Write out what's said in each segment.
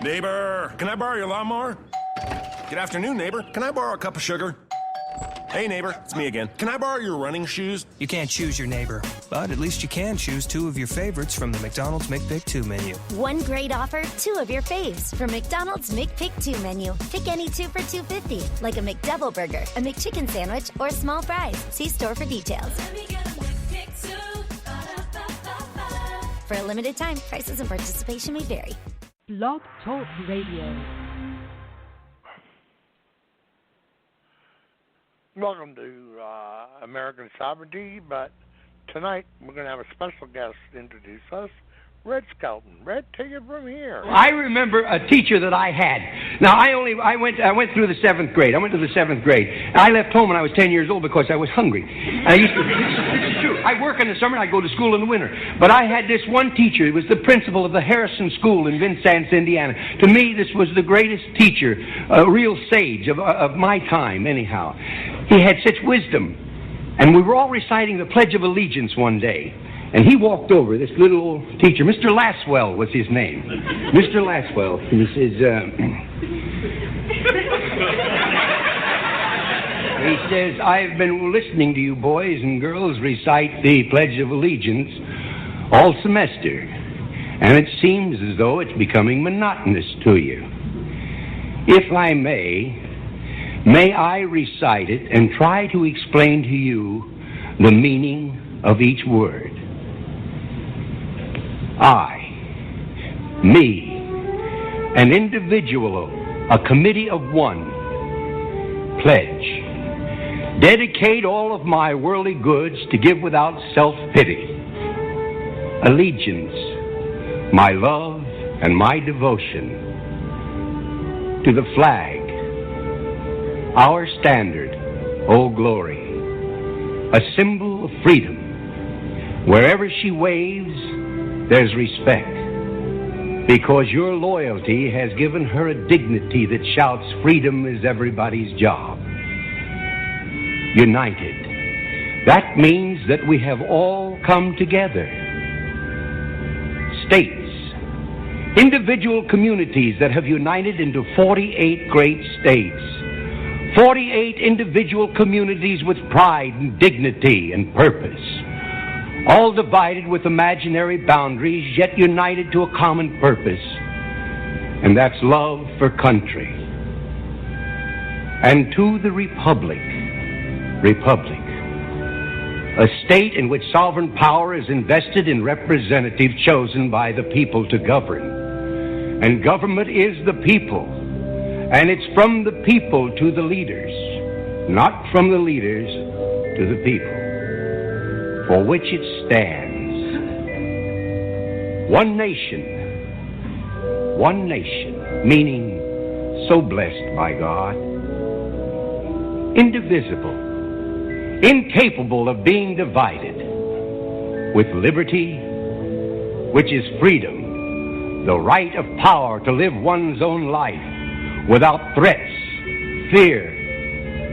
Neighbor, can I borrow your lawnmower? Good afternoon, neighbor. Can I borrow a cup of sugar? Hey, neighbor, it's me again. Can I borrow your running shoes? You can't choose your neighbor, but at least you can choose two of your favorites from the McDonald's McPick 2 menu. One great offer, two of your faves from McDonald's McPick 2 menu. Pick any two for $2.50, like a McDouble burger, a McChicken sandwich, or small fries. See store for details. For a limited time, prices and participation may vary. Blog Talk Radio. Welcome to American Sovereignty, but tonight we're going to have a special guest introduce us, Red Skelton. Red, take it from here. I remember a teacher that I had. Now, I went through the 7th grade. I went to the 7th grade. I left home when I was 10 years old because I was hungry. This is true. I work in the summer and I go to school in the winter. But I had this one teacher. He was the principal of the Harrison School in Vincennes, Indiana. To me, this was the greatest teacher, a real sage of my time, anyhow. He had such wisdom. And we were all reciting the Pledge of Allegiance one day. And he walked over, this little old teacher, Mr. Laswell was his name. Mr. Laswell, he says, I've been listening to you boys and girls recite the Pledge of Allegiance all semester, and it seems as though it's becoming monotonous to you. If I may I recite it and try to explain to you the meaning of each word. I, me, an individual, a committee of one, pledge, dedicate all of my worldly goods to give without self-pity, allegiance, my love and my devotion to the flag, our standard, O glory, a symbol of freedom. Wherever she waves, there's respect, because your loyalty has given her a dignity that shouts freedom is everybody's job. United. That means that we have all come together. States. Individual communities that have united into 48 great states. 48 individual communities with pride and dignity and purpose. All divided with imaginary boundaries, yet united to a common purpose, and that's love for country. And to the republic, a state in which sovereign power is invested in representatives chosen by the people to govern. And government is the people, and it's from the people to the leaders, not from the leaders to the people, for which it stands. One nation, meaning so blessed by God, indivisible, incapable of being divided, with liberty, which is freedom, the right of power to live one's own life without threats, fear,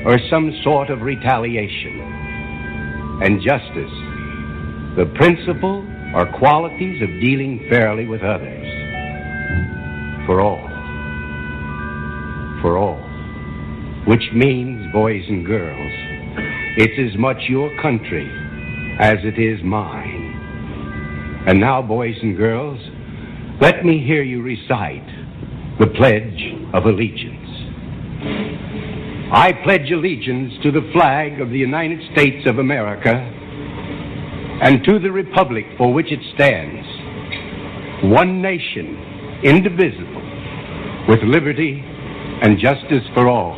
or some sort of retaliation. And justice, the principle or qualities of dealing fairly with others. For all, which means, boys and girls, it's as much your country as it is mine. And now, boys and girls, let me hear you recite the Pledge of Allegiance. I pledge allegiance to the flag of the United States of America and to the republic for which it stands, one nation, indivisible, with liberty and justice for all.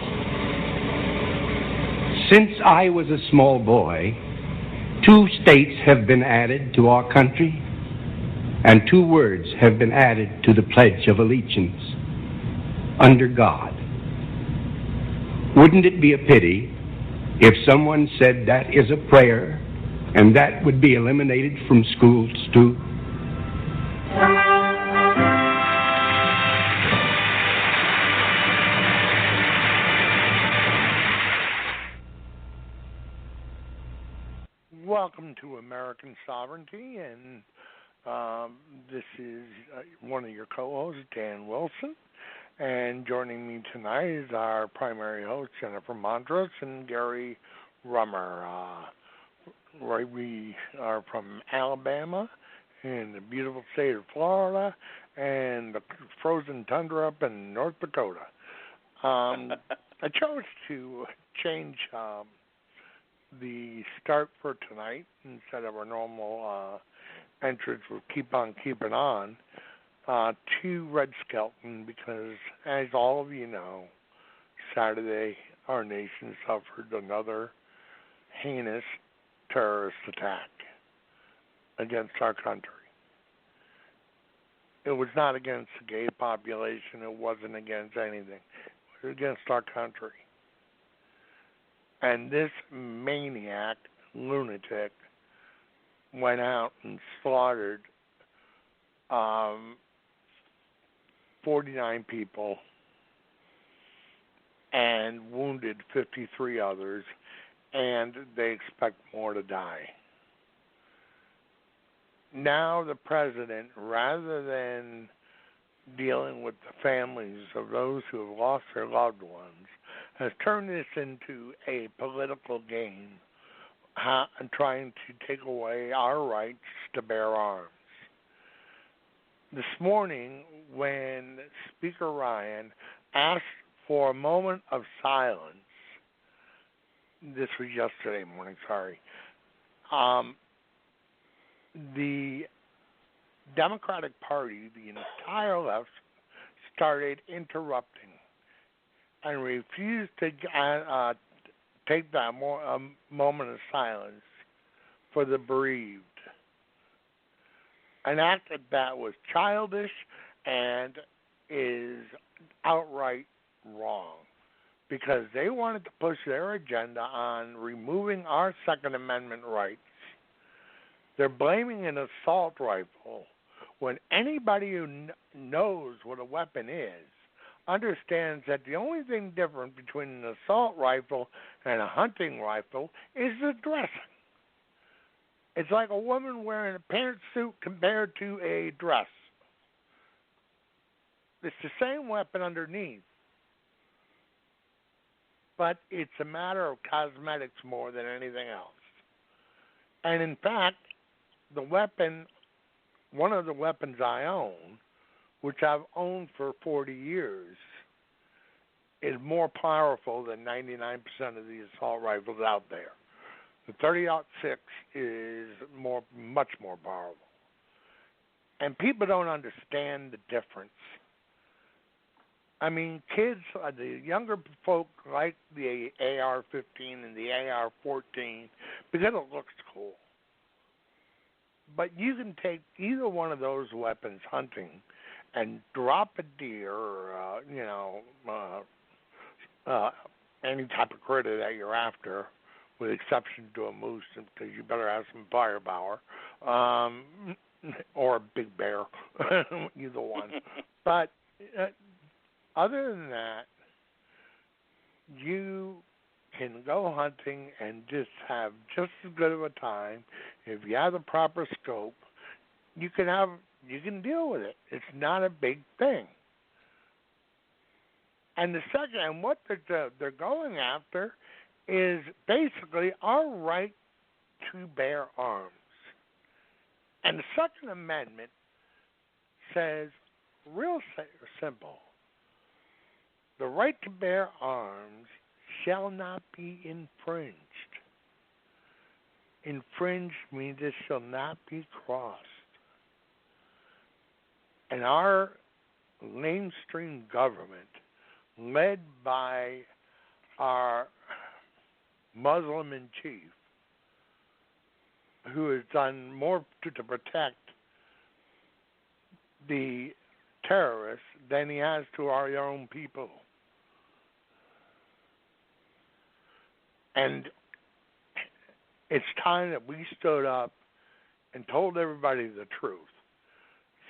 Since I was a small boy, 2 states have been added to our country, and 2 words have been added to the Pledge of Allegiance, under God. Wouldn't it be a pity if someone said that is a prayer and that would be eliminated from schools too? Welcome to American Sovereignty, and This is one of your co-hosts, Dan Wilson, and joining me tonight is our primary host, Jennifer Montrose, and Gary Rummer. We are from Alabama, in the beautiful state of Florida, and the frozen tundra up in North Dakota. I chose to change the start for tonight instead of our normal entrance with Keep On Keeping On to Red Skelton because, as all of you know, Saturday our nation suffered another heinous terrorist attack against our country. It was not against the gay population. It wasn't against anything. It was against our country. And this maniac, lunatic, went out and slaughtered 49 people and wounded 53 others, and they expect more to die. Now the president, rather than dealing with the families of those who have lost their loved ones, has turned this into a political game and trying to take away our rights to bear arms. This morning, when Speaker Ryan asked for a moment of silence, this was yesterday morning, sorry, the Democratic Party, the entire left, started interrupting and refused to take that moment of silence for the bereaved. An act that was childish and is outright wrong because they wanted to push their agenda on removing our Second Amendment rights. They're blaming an assault rifle when anybody who knows what a weapon is understands that the only thing different between an assault rifle and a hunting rifle is the dressing. It's like a woman wearing a pantsuit compared to a dress. It's the same weapon underneath, but it's a matter of cosmetics more than anything else. And in fact, the weapon, one of the weapons I own, which I've owned for 40 years, is more powerful than 99% of the assault rifles out there. The .30-06 is much more powerful. And people don't understand the difference. I mean, kids, the younger folk like the AR-15 and the AR-14 because it looks cool. But you can take either one of those weapons hunting and drop a deer or, any type of critter that you're after, with exception to a moose, because you better have some firepower, or a big bear, either one. But other than that, you can go hunting and just have just as good of a time. If you have the proper scope, you can deal with it. It's not a big thing. And the second, and what they're going after is basically our right to bear arms. And the Second Amendment says, real simple, the right to bear arms shall not be infringed. Infringed means it shall not be crossed. And our mainstream government, led by our Muslim-in-chief, who has done more to protect the terrorists than he has to our own people. And it's time that we stood up and told everybody the truth.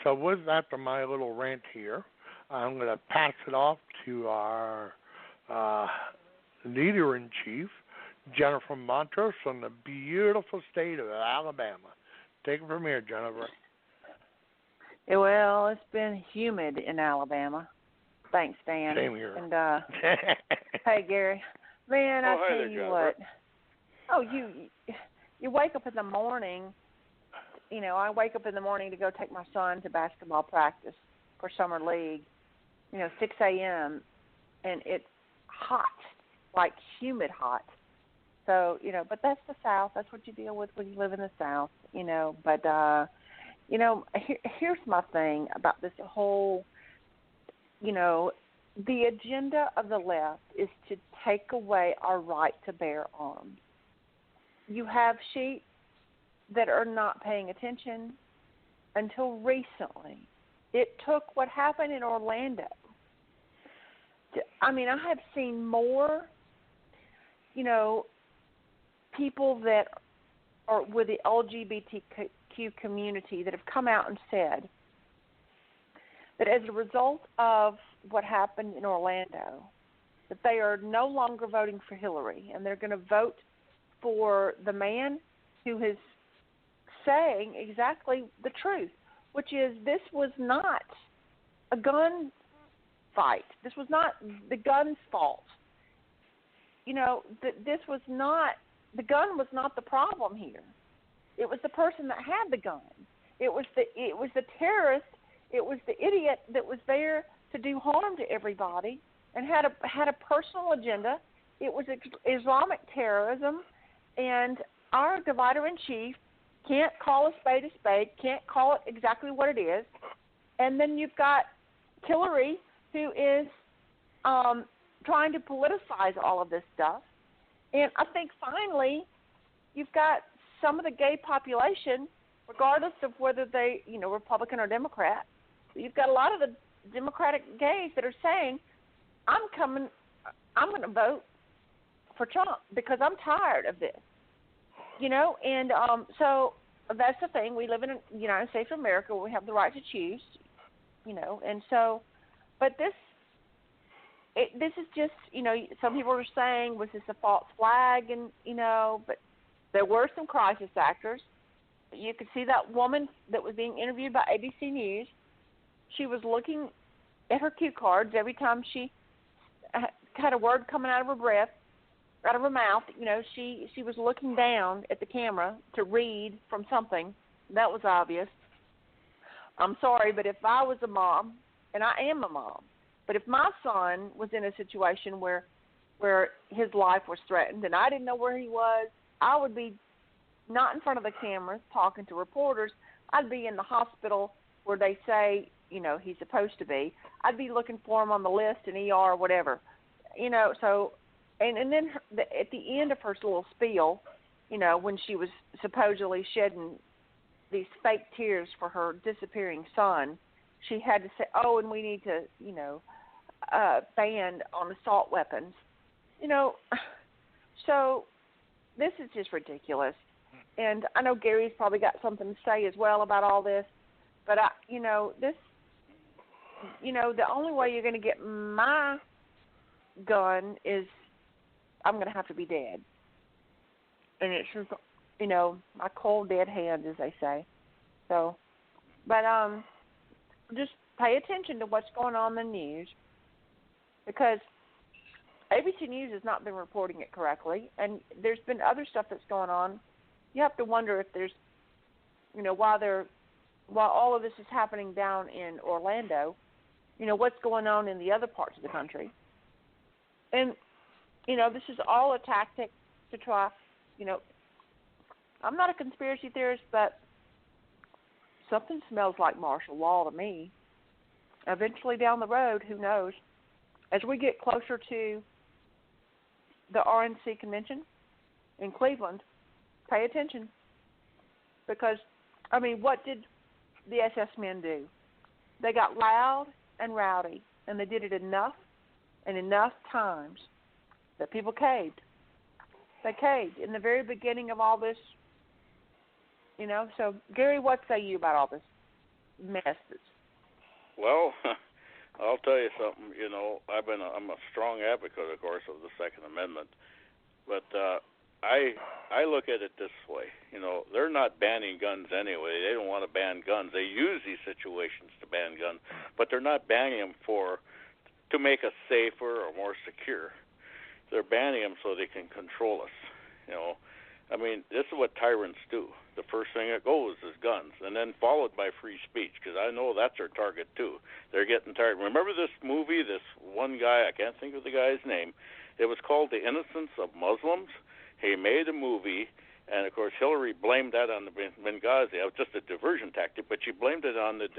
So with that, for my little rant here, I'm going to pass it off to our leader-in-chief, Jennifer Montrose, from the beautiful state of Alabama. Take it from here, Jennifer. Well, it's been humid in Alabama. Thanks, Dan. Same here. And hey, Gary, man, I tell you what. Oh, you wake up in the morning. You know, I wake up in the morning to go take my son to basketball practice for summer league. 6 a.m. and it's hot, like humid hot. So, but that's the South. That's what you deal with when you live in the South, But, here's my thing about this whole, the agenda of the left is to take away our right to bear arms. You have sheep that are not paying attention until recently. It took what happened in Orlando. I mean, I have seen more, people that are with the LGBTQ community that have come out and said that as a result of what happened in Orlando, that they are no longer voting for Hillary and they're going to vote for the man who is saying exactly the truth, which is this was not a gun fight. This was not the gun's fault. This was not, the gun was not the problem here. It was the person that had the gun. It was the terrorist. It was the idiot that was there to do harm to everybody and had a personal agenda. It was Islamic terrorism, and our divider-in-chief can't call a spade, can't call it exactly what it is. And then you've got Hillary, who is trying to politicize all of this stuff. And I think finally you've got some of the gay population, regardless of whether they, Republican or Democrat, you've got a lot of the Democratic gays that are saying, I'm going to vote for Trump because I'm tired of this. And so that's the thing. We live in the United States of America where we have the right to choose, and so, but this is just, some people are saying, was this a false flag? And, but there were some crisis actors. You could see that woman that was being interviewed by ABC News. She was looking at her cue cards every time she had a word coming out of her breath, out of her mouth. She was looking down at the camera to read from something. That was obvious. I'm sorry, but if I was a mom, and I am a mom, but if my son was in a situation where his life was threatened and I didn't know where he was, I would be not in front of the cameras talking to reporters. I'd be in the hospital where they say, he's supposed to be. I'd be looking for him on the list in ER or whatever. So, and then at the end of her little spiel, when she was supposedly shedding these fake tears for her disappearing son, she had to say, oh, and we need to, ban on assault weapons. So this is just ridiculous. And I know Gary's probably got something to say as well about all this, but the only way you're going to get my gun is I'm going to have to be dead. And it's just, my cold dead hand, as they say. So, but just pay attention to what's going on in the news, because ABC News has not been reporting it correctly, and there's been other stuff that's going on. You have to wonder if there's, while all of this is happening down in Orlando, what's going on in the other parts of the country. And, this is all a tactic to try, I'm not a conspiracy theorist, but something smells like martial law to me. Eventually down the road, who knows? As we get closer to the RNC convention in Cleveland, pay attention. Because, what did the SS men do? They got loud and rowdy, and they did it enough and enough times that people caved. They caved in the very beginning of all this, So, Gary, what say you about all this mess? Well, I'll tell you something. I'm a strong advocate, of course, of the Second Amendment, but I look at it this way. They're not banning guns anyway. They don't want to ban guns. They use these situations to ban guns, but they're not banning them to make us safer or more secure. They're banning them so they can control us. I mean, this is what tyrants do. The first thing that goes is guns, and then followed by free speech, because I know that's their target too. They're getting tired. Remember this movie, this one guy, I can't think of the guy's name. It was called The Innocence of Muslims. He made a movie, and of course Hillary blamed that on the Benghazi. It was just a diversion tactic, but she blamed it on the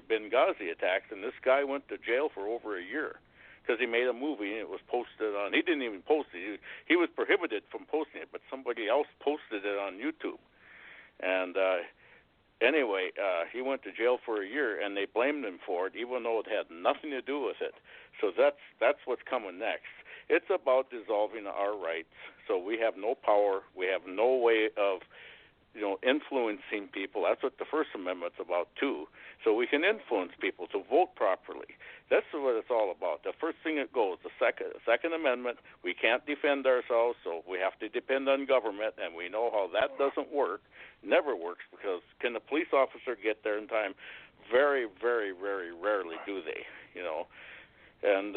Benghazi attacks, and this guy went to jail for over a year because he made a movie and it was posted on. He didn't even post it. He was prohibited from posting it, but somebody else posted it on YouTube. And anyway, he went to jail for a year, and they blamed him for it, even though it had nothing to do with it. So that's what's coming next. It's about dissolving our rights, so we have no power. We have no way of, influencing people. That's what the First Amendment's about too. So we can influence people to vote properly. That's what it's all about. The first thing that goes, the Second Amendment. We can't defend ourselves, so we have to depend on government, and we know how that doesn't work. Never works, because can the police officer get there in time? Very, very, very rarely do they. And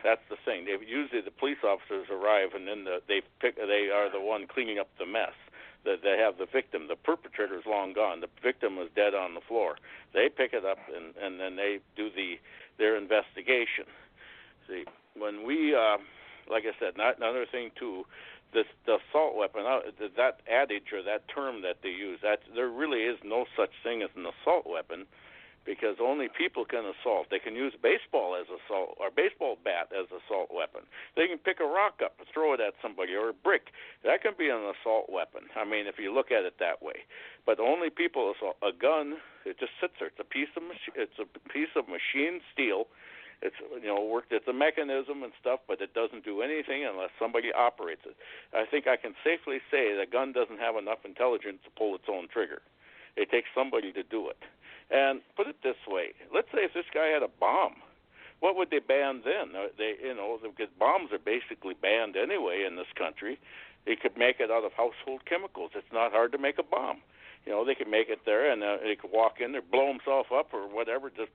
that's the thing. Usually the police officers arrive, and then they are the one cleaning up the mess. They have the victim. The perpetrator is long gone. The victim is dead on the floor. They pick it up, and then they do their investigation. See, when we, like I said, another thing too, the assault weapon, that adage or that term that they use, there really is no such thing as an assault weapon, because only people can assault. They can use baseball as assault, or baseball bat as assault weapon. They can pick a rock up and throw it at somebody, or a brick. That can be an assault weapon. I mean, if you look at it that way. But only people assault. A gun, it just sits there. It's a piece of machine steel. It's worked. It's a mechanism and stuff, but it doesn't do anything unless somebody operates it. I think I can safely say the gun doesn't have enough intelligence to pull its own trigger. It takes somebody to do it. And put it this way: let's say if this guy had a bomb, what would they ban then? Because bombs are basically banned anyway in this country. They could make it out of household chemicals. It's not hard to make a bomb. They could make it there, and they could walk in there, blow himself up or whatever, just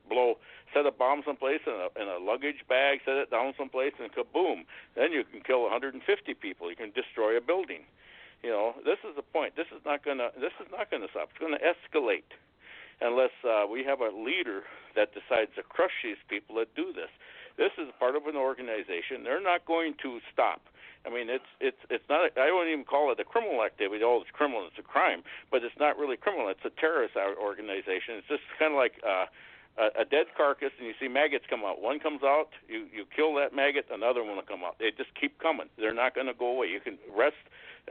set a bomb someplace in a luggage bag, set it down someplace, and kaboom! Then you can kill 150 people. You can destroy a building. This is the point. This is not gonna stop. It's gonna escalate unless we have a leader that decides to crush these people that do this. This is part of an organization. They're not going to stop. I mean, it's not. I wouldn't even call it a criminal activity. Oh, it's criminal. It's a crime, but it's not really criminal. It's a terrorist organization. It's just kind of like a dead carcass, and you see maggots come out. One comes out, you kill that maggot, another one will come out. They just keep coming. They're not going to go away. You can rest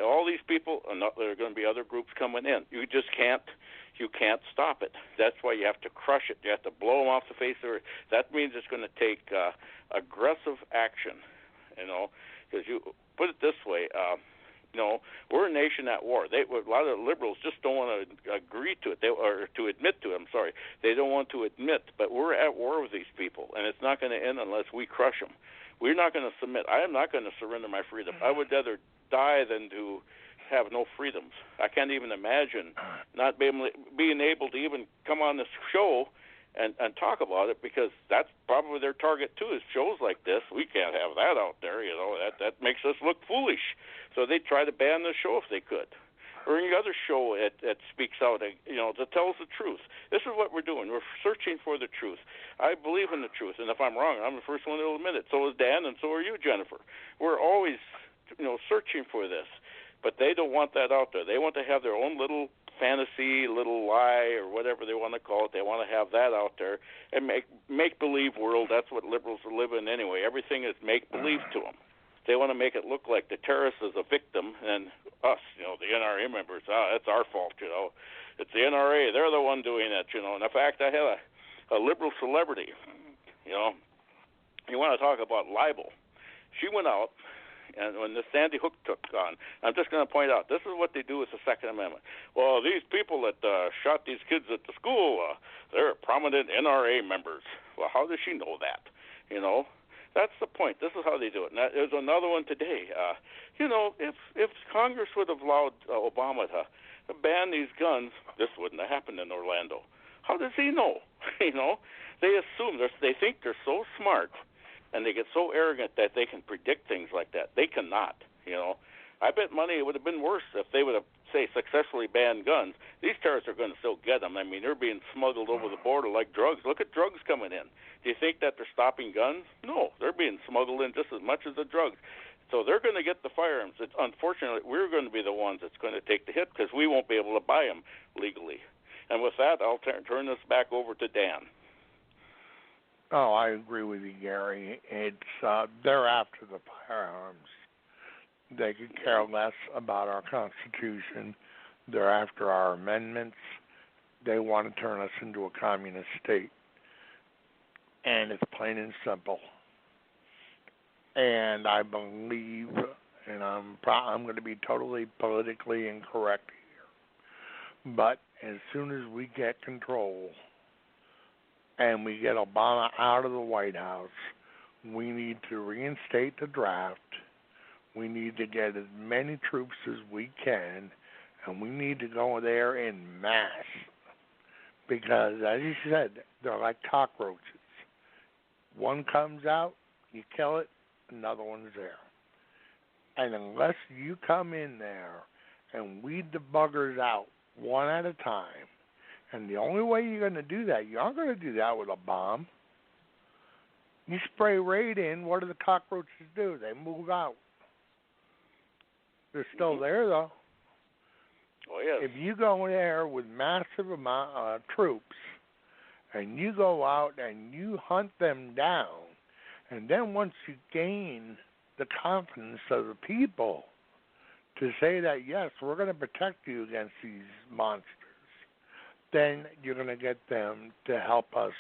all these people, and there are going to be other groups coming in. You just can't. You can't stop it. That's why you have to crush it. You have to blow them off the face of it. That means it's going to take aggressive action, because you put it this way, we're a nation at war. A lot of liberals just don't want to agree to it, or to admit to it. I'm sorry. They don't want to admit, but we're at war with these people, and it's not going to end unless we crush them. We're not going to submit. I am not going to surrender my freedom. I would rather die than to have no freedoms. I can't even imagine not being able to even come on this show and talk about it, because that's probably their target too, is shows like this. We can't have that out there, that makes us look foolish. So they try to ban the show if they could. Or any other show that speaks out, that tells the truth. This is what we're doing. We're searching for the truth. I believe in the truth, and if I'm wrong, I'm the first one to admit it. So is Dan, and so are you, Jennifer. We're always, searching for this. But they don't want that out there. They want to have their own little fantasy, little lie, or whatever they want to call it. They want to have that out there and make-believe world. That's what liberals live in anyway. Everything is make-believe to them. They want to make it look like the terrorist is a victim, and us, the NRA members, it's our fault, It's the NRA. They're the one doing it, And in fact, I had a liberal celebrity, You want to talk about libel. She went out, and when the Sandy Hook took on, I'm just going to point out, this is what they do with the Second Amendment. Well, these people that shot these kids at the school, they're prominent NRA members. Well, how does she know that? That's the point. This is how they do it. And there's another one today. If Congress would have allowed Obama to ban these guns, this wouldn't have happened in Orlando. How does he know? They assume they think they're so smart, and they get so arrogant that they can predict things like that. They cannot. I bet money it would have been worse if they would have, say, successfully banned guns. These terrorists are going to still get them. I mean, they're being smuggled over the border like drugs. Look at drugs coming in. Do you think that they're stopping guns? No, they're being smuggled in just as much as the drugs. So they're going to get the firearms. Unfortunately, we're going to be the ones that's going to take the hit because we won't be able to buy them legally. And with that, I'll turn this back over to Dan. Oh, I agree with you, Gary. It's they're after the firearms. They could care less about our Constitution. They're after our amendments. They want to turn us into a communist state. And it's plain and simple. And I believe, and I'm going to be totally politically incorrect here, but as soon as we get control and we get Obama out of the White House, we need to reinstate the draft. We need to get as many troops as we can, and we need to go there in mass. Because, as you said, they're like cockroaches. One comes out, you kill it, another one's there. And unless you come in there and weed the buggers out one at a time, and the only way you're going to do that, you aren't going to do that with a bomb. You spray right in, what do the cockroaches do? They move out. They're still there, though. Oh, yes. If you go there with massive amount of troops, and you go out and you hunt them down, and then once you gain the confidence of the people to say that, yes, we're going to protect you against these monsters, then you're going to get them to help us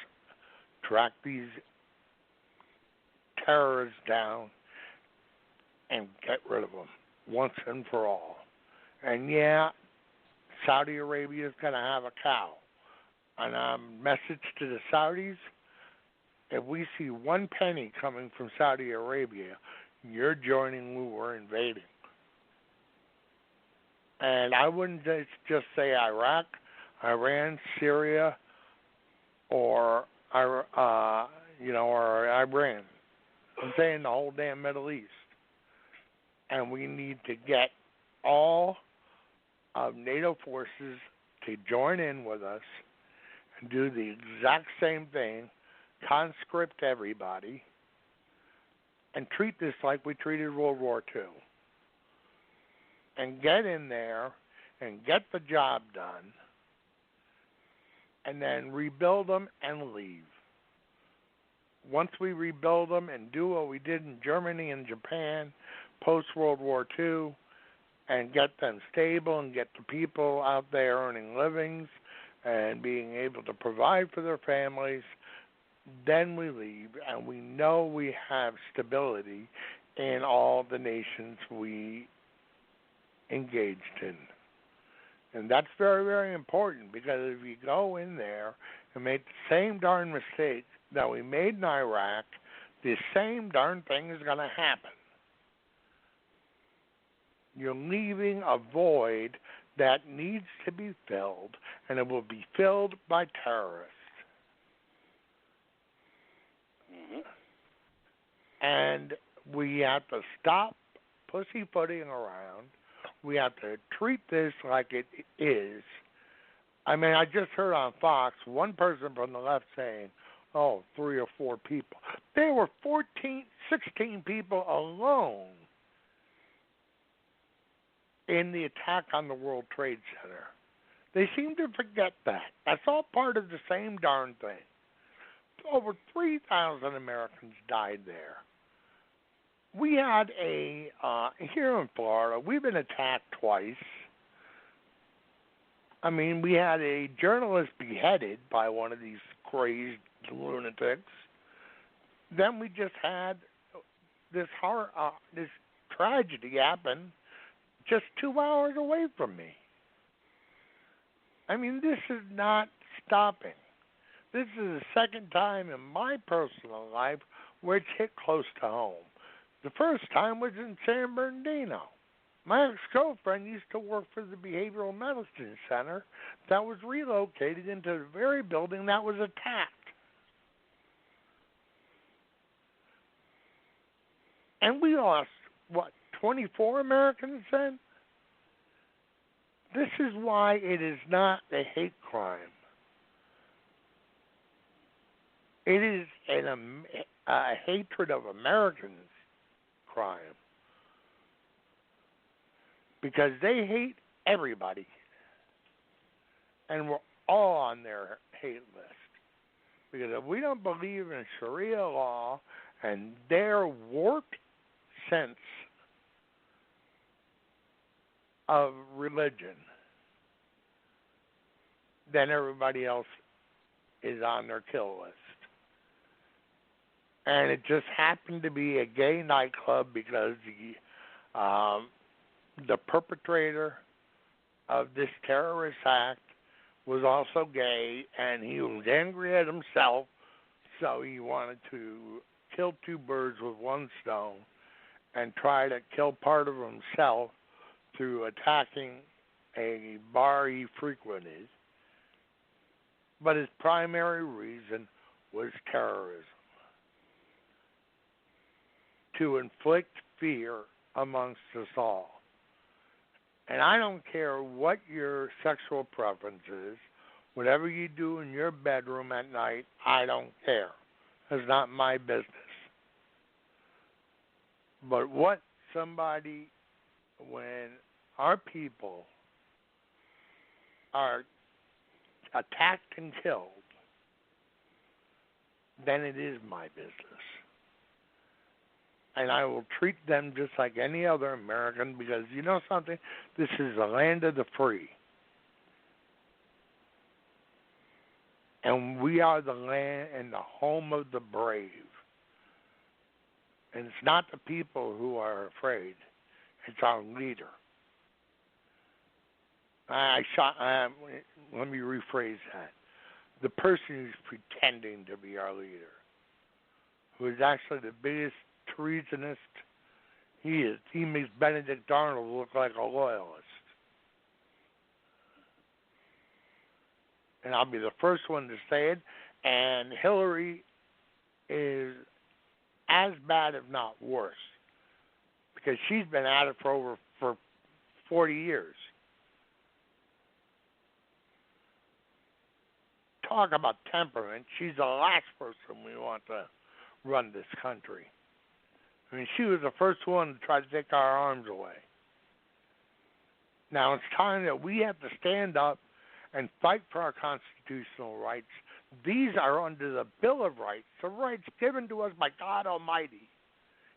track these terrorists down and get rid of them once and for all. And yeah, Saudi Arabia is going to have a cow. And message to the Saudis, if we see one penny coming from Saudi Arabia, you're joining who we're invading. And I wouldn't just say Iraq, Iran, Syria, or Iran. I'm saying the whole damn Middle East. And we need to get all of NATO forces to join in with us and do the exact same thing, conscript everybody, and treat this like we treated World War II. And get in there and get the job done, and then rebuild them and leave. Once we rebuild them and do what we did in Germany and Japan post-World War II, and get them stable and get the people out there earning livings and being able to provide for their families, then we leave, and we know we have stability in all the nations we engaged in. And that's very, very important, because if you go in there and make the same darn mistake that we made in Iraq, the same darn thing is going to happen. You're leaving a void that needs to be filled, and it will be filled by terrorists. Mm-hmm. And we have to stop pussyfooting around. We have to treat this like it is. I mean, I just heard on Fox one person from the left saying, 3 or 4 people. There were 16 people alone in the attack on the World Trade Center. They seem to forget that. That's all part of the same darn thing. Over 3,000 Americans died there. We had here in Florida, we've been attacked twice. I mean, we had a journalist beheaded by one of these crazed lunatics. Then we just had this tragedy happen just 2 hours away from me. I mean, this is not stopping. this is the second time in my personal life where it's hit close to home. The first time was in San Bernardino. My ex-girlfriend used to work for the Behavioral Medicine Center that was relocated into the very building that was attacked. And we lost, 24 Americans then? This is why it is not a hate crime. It is a hatred of Americans crime. Because they hate everybody. And we're all on their hate list. Because if we don't believe in Sharia law and their warped sense of religion, then everybody else is on their kill list. And it just happened to be a gay nightclub because the perpetrator of this terrorist act was also gay, and he was angry at himself, so he wanted to kill two birds with one stone and try to kill part of himself through attacking a bar he frequented. But his primary reason was terrorism, to inflict fear amongst us all. And I don't care what your sexual preference is, whatever you do in your bedroom at night, I don't care. It's not my business. But what somebody, when our people are attacked and killed, then it is my business. And I will treat them just like any other American because, you know something? This is the land of the free. And we are the land and the home of the brave. And it's not the people who are afraid. It's our leader. Let me rephrase that. The person who's pretending to be our leader, who is actually the biggest treasonist he is. He makes Benedict Arnold look like a loyalist. And I'll be the first one to say it. And Hillary is as bad, if not worse, because she's been at it for 40 years. Talk about temperament. She's the last person we want to run this country. I mean, she was the first one to try to take our arms away. Now it's time that we have to stand up and fight for our constitutional rights. These are under the Bill of Rights, the rights given to us by God Almighty.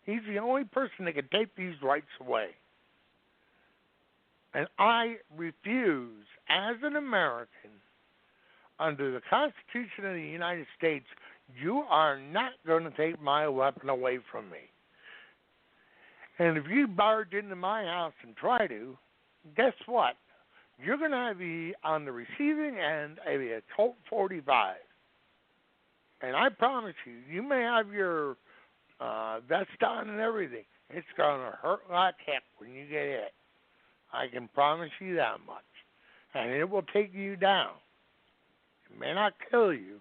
He's the only person that can take these rights away. And I refuse, as an American, under the Constitution of the United States, you are not going to take my weapon away from me. And if you barge into my house and try to, guess what? You're going to be on the receiving end of a Colt 45. And I promise you, you may have your vest on and everything. It's going to hurt like heck when you get hit. I can promise you that much. And it will take you down. It may not kill you,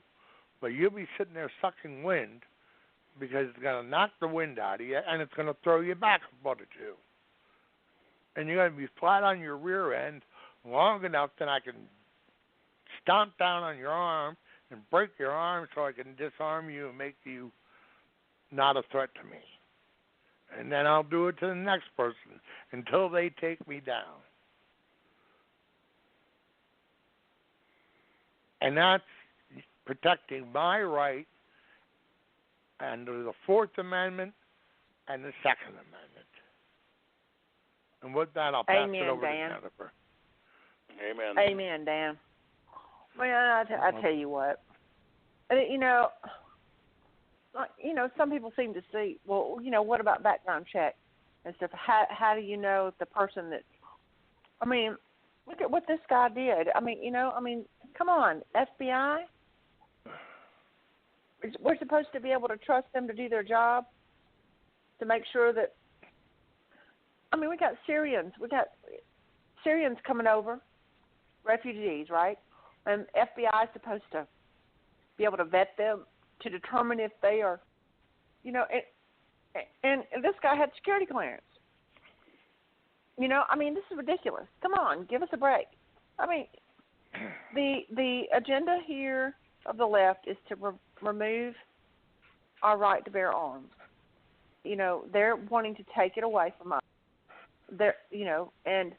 but you'll be sitting there sucking wind because it's going to knock the wind out of you and it's going to throw you back a foot or two. And you're going to be flat on your rear end long enough that I can stomp down on your arm and break your arm so I can disarm you and make you not a threat to me. And then I'll do it to the next person until they take me down. And that's protecting my right under the Fourth Amendment and the Second Amendment. And with that, I'll pass it over to Jennifer. Amen. Amen, Dan. Well, I tell you what, some people seem to see, well, what about background check and stuff? How do you know if the person that, look at what this guy did. Come on, FBI. we're supposed to be able to trust them to do their job, to make sure that, I mean, we got Syrians coming over, refugees, right? And FBI is supposed to be able to vet them to determine if they are, you know, and this guy had security clearance. You know, I mean, this is ridiculous. Come on, give us a break. I mean, the agenda here of the left is to remove our right to bear arms. You know, they're wanting to take it away from us. They're, you know, and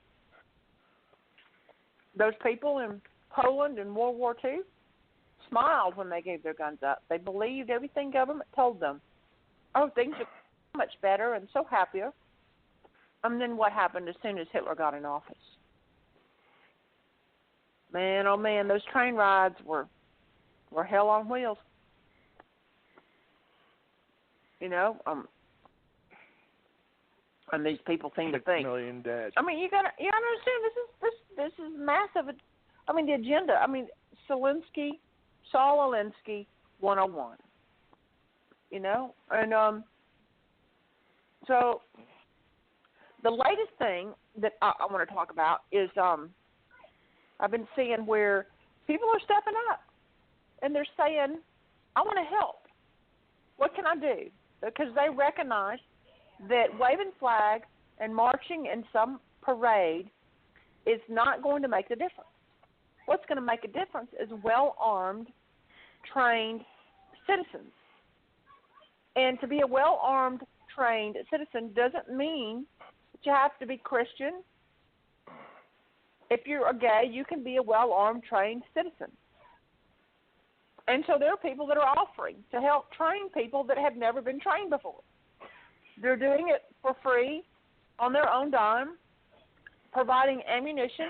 those people in Poland in World War II smiled when they gave their guns up. They believed everything government told them. Oh, things are so much better and so happier. And then what happened as soon as Hitler got in office? Man, oh man, those train rides were hell on wheels. You know, and these people seem to think. 6 million dead. I mean, you understand this is massive. I mean, the agenda. I mean, Saul Alinsky 101. You know, and so the latest thing that I want to talk about is I've been seeing where people are stepping up and they're saying, I want to help. What can I do? Because they recognize that waving flag and marching in some parade is not going to make the difference. What's going to make a difference is well-armed, trained citizens. And to be a well-armed, trained citizen doesn't mean that you have to be Christian. If you're a gay, you can be a well-armed, trained citizen. And so there are people that are offering to help train people that have never been trained before. They're doing it for free on their own dime, providing ammunition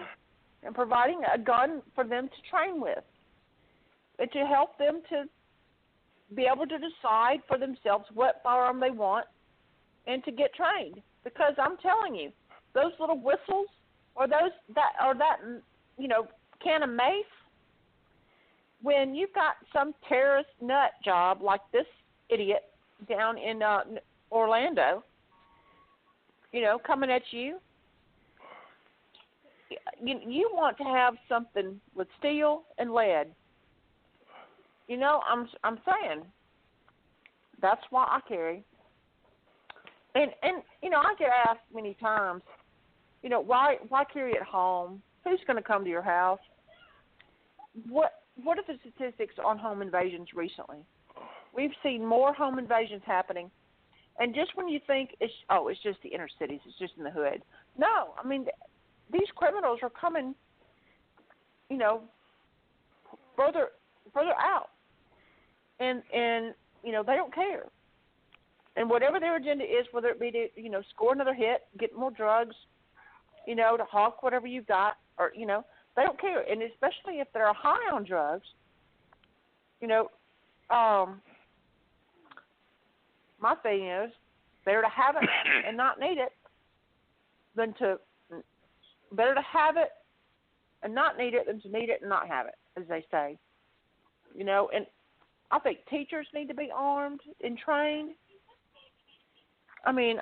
and providing a gun for them to train with, and to help them to be able to decide for themselves what firearm they want and to get trained. Because I'm telling you, those little whistles or that you know, can of mace, when you've got some terrorist nut job like this idiot down in Orlando, you know, coming at you, you want to have something with steel and lead. You know, I'm saying that's why I carry. And you know, I get asked many times, you know, why carry at home? Who's going to come to your house? What are the statistics on home invasions recently? We've seen more home invasions happening. And just when you think it's just the inner cities, it's just in the hood. No, I mean, these criminals are coming, you know, further out. And you know, they don't care. And whatever their agenda is, whether it be to, you know, score another hit, get more drugs, you know, to hawk whatever you've got, or, you know, they don't care. And especially if they're high on drugs, you know, my thing is, better to have it and not need it than better to have it and not need it than to need it and not have it, as they say. You know, and I think teachers need to be armed and trained. I mean,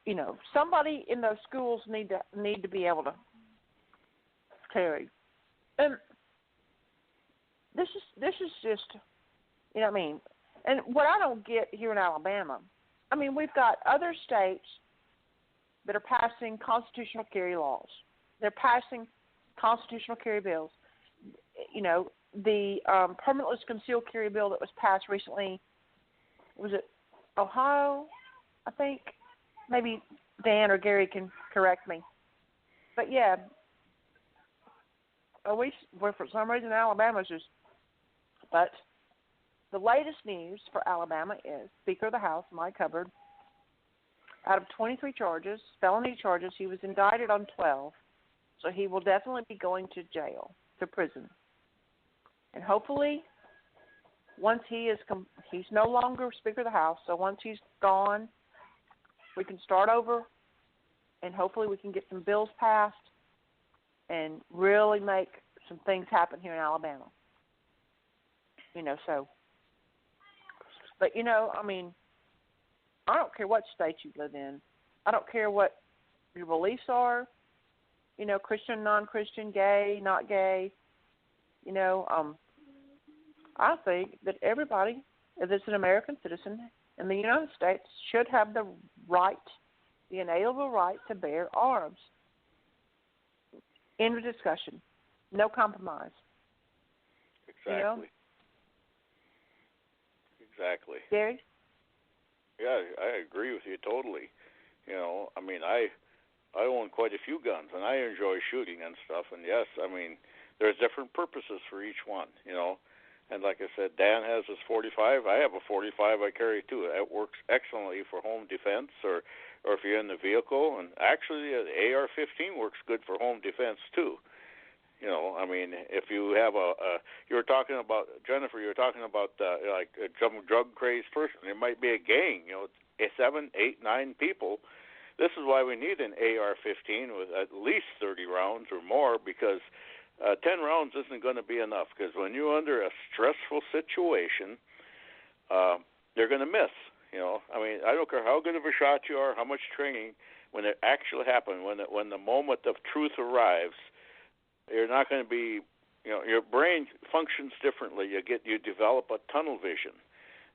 you know, somebody in those schools need to be able to carry. And this is just, you know what I mean? And what I don't get here in Alabama, I mean, we've got other states that are passing constitutional carry laws. They're passing constitutional carry bills. You know, the permitless concealed carry bill that was passed recently, was it Ohio, I think? Maybe Dan or Gary can correct me. But, yeah, for some reason Alabama's just, but the latest news for Alabama is Speaker of the House, Mike Hubbard, out of 23 charges, felony charges, he was indicted on 12. So he will definitely be going to jail, to prison. And hopefully, once he's no longer Speaker of the House, so once he's gone, we can start over, and hopefully we can get some bills passed and really make some things happen here in Alabama. You know, so But, you know, I mean, I don't care what state you live in. I don't care what your beliefs are, you know, Christian, non-Christian, gay, not gay. You know, I think that everybody that's an American citizen in the United States should have the right, the inalienable right to bear arms. End of discussion. No compromise. Exactly. You know? Exactly. Gary? Yeah, I agree with you totally. You know, I mean, I own quite a few guns, and I enjoy shooting and stuff. And yes, I mean, there's different purposes for each one. You know, and like I said, Dan has his 45. I have a 45 I carry too. It works excellently for home defense, or if you're in the vehicle. And actually, the AR-15 works good for home defense too. You know, I mean, if you have you were talking about, Jennifer, you were talking about like some drug-crazed person. It might be a gang, you know, 7, 8, 9 people. This is why we need an AR-15 with at least 30 rounds or more, because 10 rounds isn't going to be enough, because when you're under a stressful situation, they're going to miss. You know, I mean, I don't care how good of a shot you are, how much training, when it actually happens, when the moment of truth arrives, you're not going to be, you know, your brain functions differently. You develop a tunnel vision,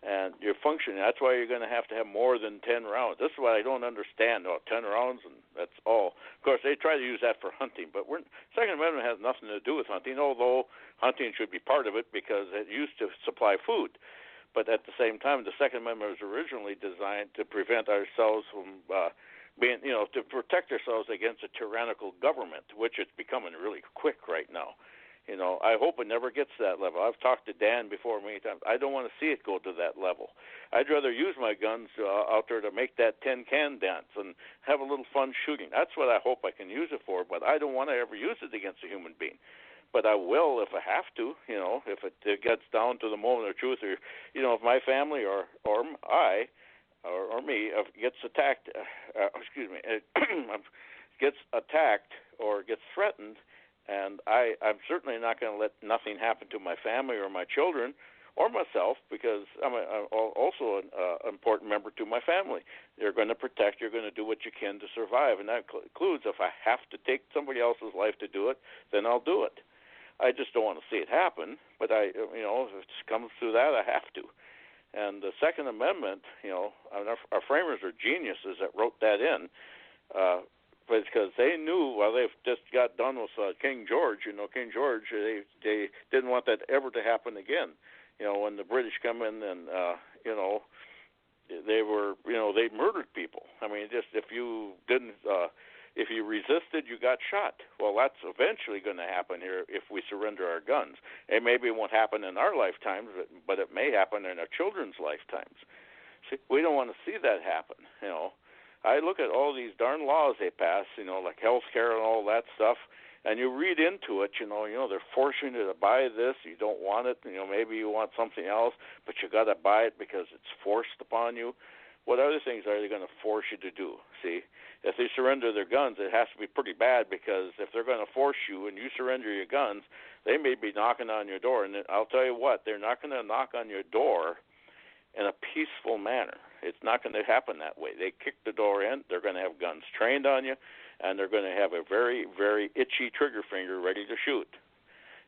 and you're functioning. That's why you're going to have more than 10 rounds. This is what I don't understand. 10 rounds, and that's all. Of course, they try to use that for hunting, but Second Amendment has nothing to do with hunting, although hunting should be part of it because it used to supply food. But at the same time, the Second Amendment was originally designed to prevent ourselves from being, you know, to protect ourselves against a tyrannical government, which is becoming really quick right now. You know, I hope it never gets to that level. I've talked to Dan before many times. I don't want to see it go to that level. I'd rather use my guns out there to make that tin can dance and have a little fun shooting. That's what I hope I can use it for, but I don't want to ever use it against a human being. But I will if I have to, you know, if it gets down to the moment of truth, or, you know, if my family or I or me gets attacked, gets attacked or gets threatened, and I'm certainly not going to let nothing happen to my family or my children or myself, because I'm also an important member to my family. You're going to protect, you're going to do what you can to survive, and that includes if I have to take somebody else's life to do it, then I'll do it. I just don't want to see it happen, but if it comes through that, I have to. And the Second Amendment, you know, our framers are geniuses that wrote that in, because they knew, well, they've just got done with King George. You know, King George, they didn't want that ever to happen again. You know, when the British come in and, you know, they were, you know, they murdered people. I mean, just if you didn't, if you resisted, you got shot. Well, that's eventually going to happen here if we surrender our guns. It maybe won't happen in our lifetimes, but it may happen in our children's lifetimes. See, we don't want to see that happen, you know. I look at all these darn laws they pass, you know, like health care and all that stuff, and you read into it, you know, they're forcing you to buy this. You don't want it, you know, maybe you want something else, but you got to buy it because it's forced upon you. What other things are they going to force you to do? See, if they surrender their guns, it has to be pretty bad, because if they're going to force you and you surrender your guns, they may be knocking on your door. And I'll tell you what, they're not going to knock on your door in a peaceful manner. It's not going to happen that way. They kick the door in, they're going to have guns trained on you, and they're going to have a very, very itchy trigger finger ready to shoot.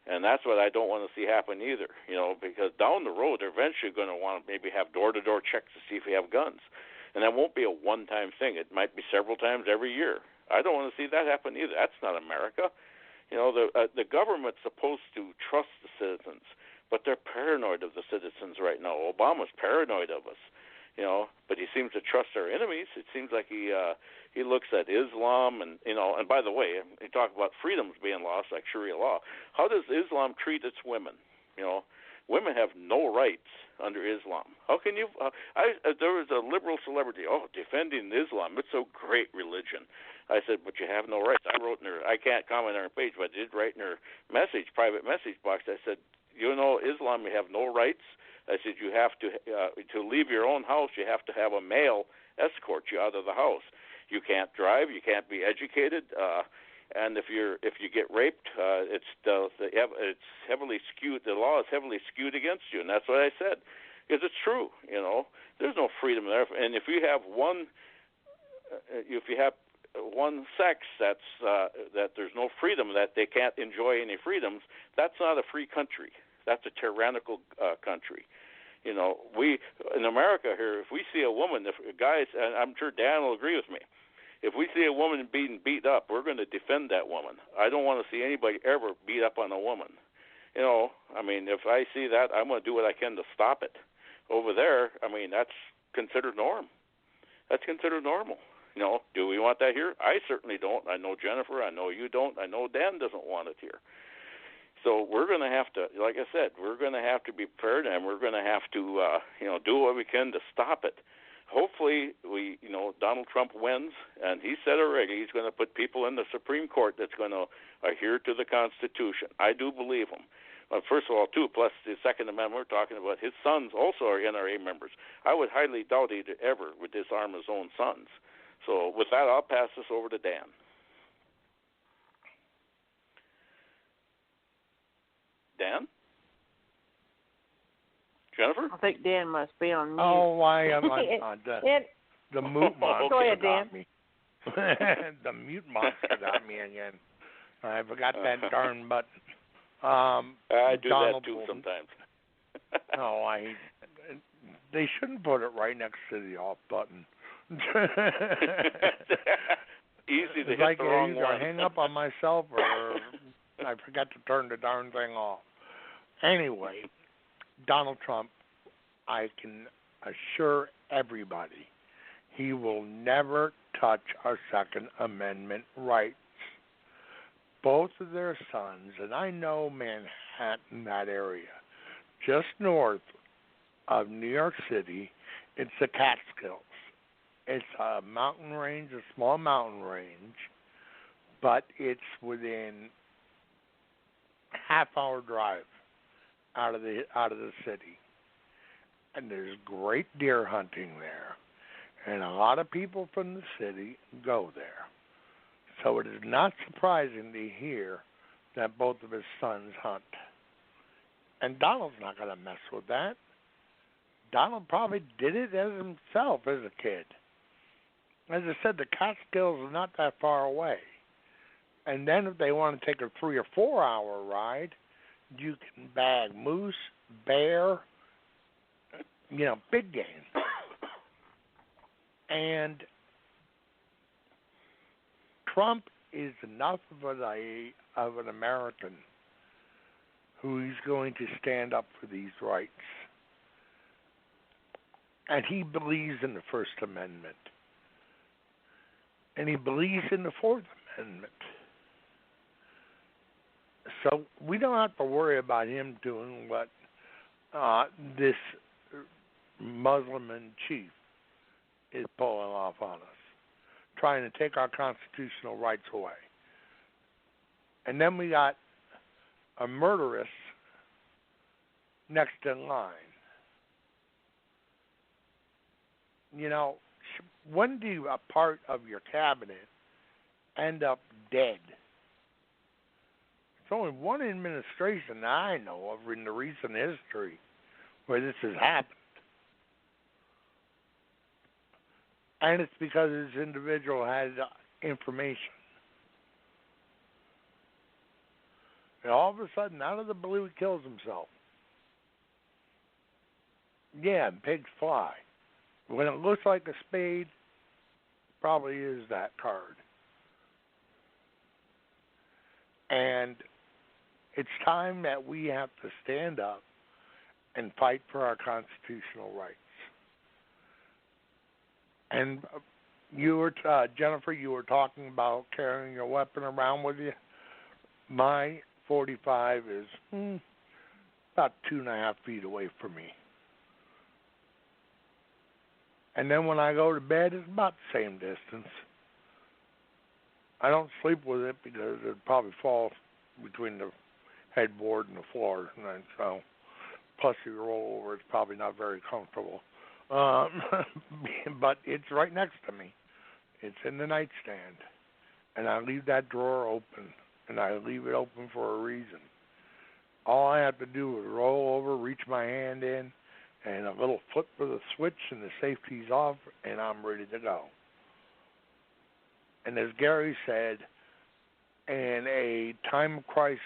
And that's what I don't want to see happen either, you know, because down the road, they're eventually going to want to maybe have door-to-door checks to see if you have guns. And that won't be a one-time thing. It might be several times every year. I don't want to see that happen either. That's not America. You know, the government's supposed to trust the citizens, but they're paranoid of the citizens right now. Obama's paranoid of us, you know, but he seems to trust our enemies. It seems like he looks at Islam, and, you know, and by the way, he talked about freedoms being lost, like Sharia law. How does Islam treat its women? You know, women have no rights under Islam. How can you? There was a liberal celebrity, defending Islam. It's so great religion. I said, but you have no rights. I wrote in her. I can't comment on her page, but I did write in her private message box. I said, you know, Islam, you have no rights. I said, you have to leave your own house. You have to have a male escort you out of the house. You can't drive. You can't be educated. And if you get raped, it's heavily skewed. The law is heavily skewed against you, and that's what I said. because it's true. There's no freedom there, and if you have one sex that there's no freedom, that they can't enjoy any freedoms, that's not a free country. That's a tyrannical country. We in America here, if we see a woman, if guys, and I'm sure Dan will agree with me, if we see a woman being beat up, we're going to defend that woman. I don't want to see anybody ever beat up on a woman. If I see that, I'm going to do what I can to stop it. Over there, that's considered norm. That's considered normal. Do we want that here? I certainly don't. I know Jennifer. I know you don't. I know Dan doesn't want it here. So we're going to have to, like I said, we're going to have to be prepared, and we're going to have to, do what we can to stop it. Hopefully, Donald Trump wins, and he said already he's going to put people in the Supreme Court that's going to adhere to the Constitution. I do believe him. First of all, too, plus the Second Amendment, we're talking about his sons also are NRA members. I would highly doubt he ever would disarm his own sons. So with that, I'll pass this over to Dan. Dan? Jennifer? I think Dan must be on mute. Oh, why am I on the mute monster Go ahead, Dan. got me. The mute monster got me again. I forgot that darn button. I do Donald that too sometimes. No, they shouldn't put it right next to the off button. Easy to it's hit like the wrong either one. hang up on myself or I forgot to turn the darn thing off. Anyway, Donald Trump, I can assure everybody, he will never touch our Second Amendment rights. Both of their sons, and I know Manhattan, that area, just north of New York City, it's the Catskills. It's a mountain range, a small mountain range, but it's within half-hour drive out of the city. And there's great deer hunting there. And a lot of people from the city go there. So it is not surprising to hear that both of his sons hunt. And Donald's not going to mess with that. Donald probably did it as himself as a kid. As I said, the Catskills are not that far away. And then if they want to take a 3 or 4 hour ride, you can bag moose, bear, big game. And Trump is enough of an American who is going to stand up for these rights. And he believes in the First Amendment. And he believes in the Fourth Amendment. So we don't have to worry about him doing what this Muslim in chief is pulling off on us, trying to take our constitutional rights away. And then we got a murderess next in line. When do a part of your cabinet end up dead? There's only one administration that I know of in the recent history where this has happened. And it's because this individual had information. And all of a sudden, out of the blue, he kills himself. Yeah, and pigs fly. When it looks like a spade, probably is that card. And it's time that we have to stand up and fight for our constitutional rights. And you were, Jennifer, you were talking about carrying your weapon around with you. My 45 is about 2.5 feet away from me. And then when I go to bed, it's about the same distance. I don't sleep with it because it'd probably fall between the headboard and the floor. And so, plus if you roll over, it's probably not very comfortable. But it's right next to me. It's in the nightstand. And I leave that drawer open. And I leave it open for a reason. All I have to do is roll over, reach my hand in, and a little flip of the switch and the safety's off, and I'm ready to go. And as Gary said, in a time of crisis,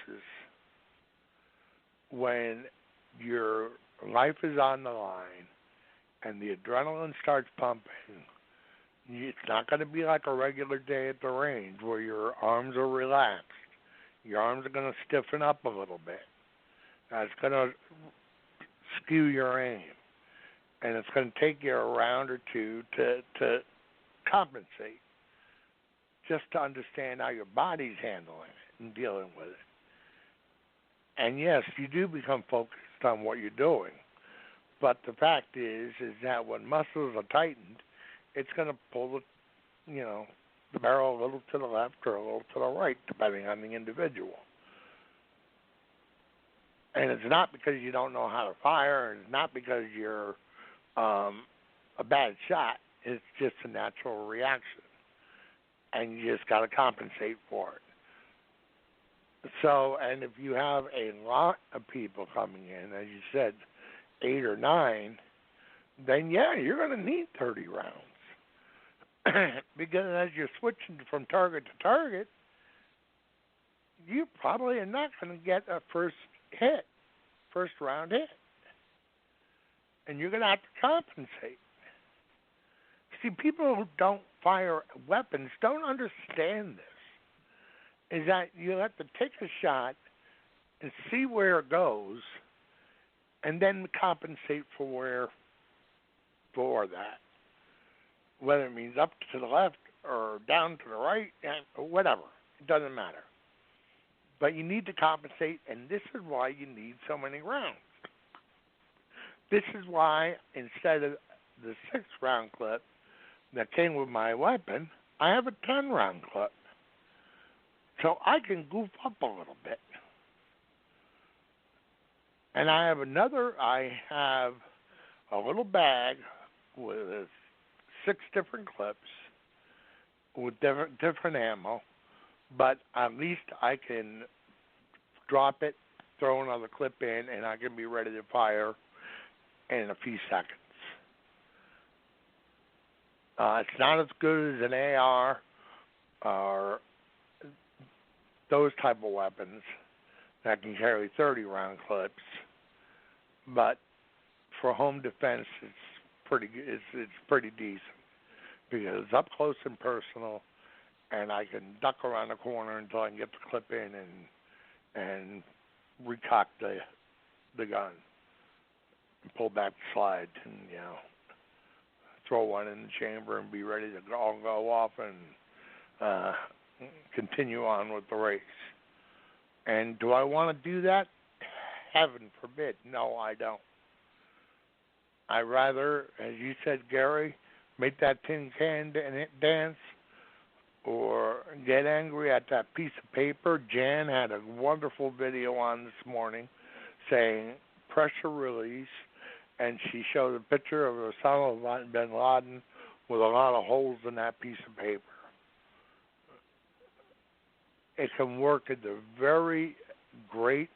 when your life is on the line and the adrenaline starts pumping, it's not going to be like a regular day at the range where your arms are relaxed. Your arms are going to stiffen up a little bit. That's going to skew your aim. And it's going to take you a round or two to compensate, just to understand how your body's handling it and dealing with it. And yes, you do become focused on what you're doing. But the fact is that when muscles are tightened, it's going to pull the barrel a little to the left or a little to the right, depending on the individual. And it's not because you don't know how to fire, and it's not because you're a bad shot. It's just a natural reaction, and you just got to compensate for it. So, and if you have a lot of people coming in, as you said, 8 or 9, then yeah, you're going to need 30 rounds. Because as you're switching from target to target, you probably are not going to get a first round hit. And you're going to have to compensate. See, people who don't fire weapons don't understand this. Is that you have to take a shot and see where it goes and then compensate for that. Whether it means up to the left or down to the right, or whatever. It doesn't matter. But you need to compensate, and this is why you need so many rounds. This is why instead of the 6-round clip that came with my weapon, I have a 10-round clip. So I can goof up a little bit. And I have a little bag with 6 different clips with different ammo, but at least I can drop it, throw another clip in, and I can be ready to fire in a few seconds. It's not as good as an AR or those type of weapons that can carry 30-round clips, but for home defense, it's pretty decent because it's up close and personal, and I can duck around the corner until I can get the clip in and recock the gun and pull back the slide and throw one in the chamber and be ready to go off and continue on with the race. And do I want to do that? Heaven forbid. No, I don't. I'd rather, as you said, Gary, make that tin can dance or get angry at that piece of paper. Jan had a wonderful video on this morning saying pressure release, and she showed a picture of Osama bin Laden with a lot of holes in that piece of paper. It can work as a very great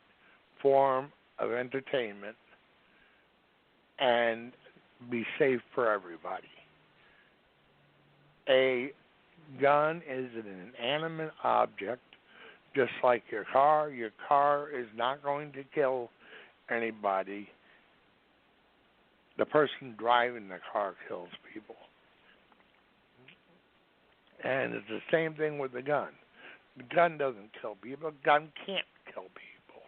form of entertainment and be safe for everybody. A gun is an inanimate object, just like your car. Your car is not going to kill anybody. The person driving the car kills people. And it's the same thing with the gun. The gun doesn't kill people. The gun can't kill people.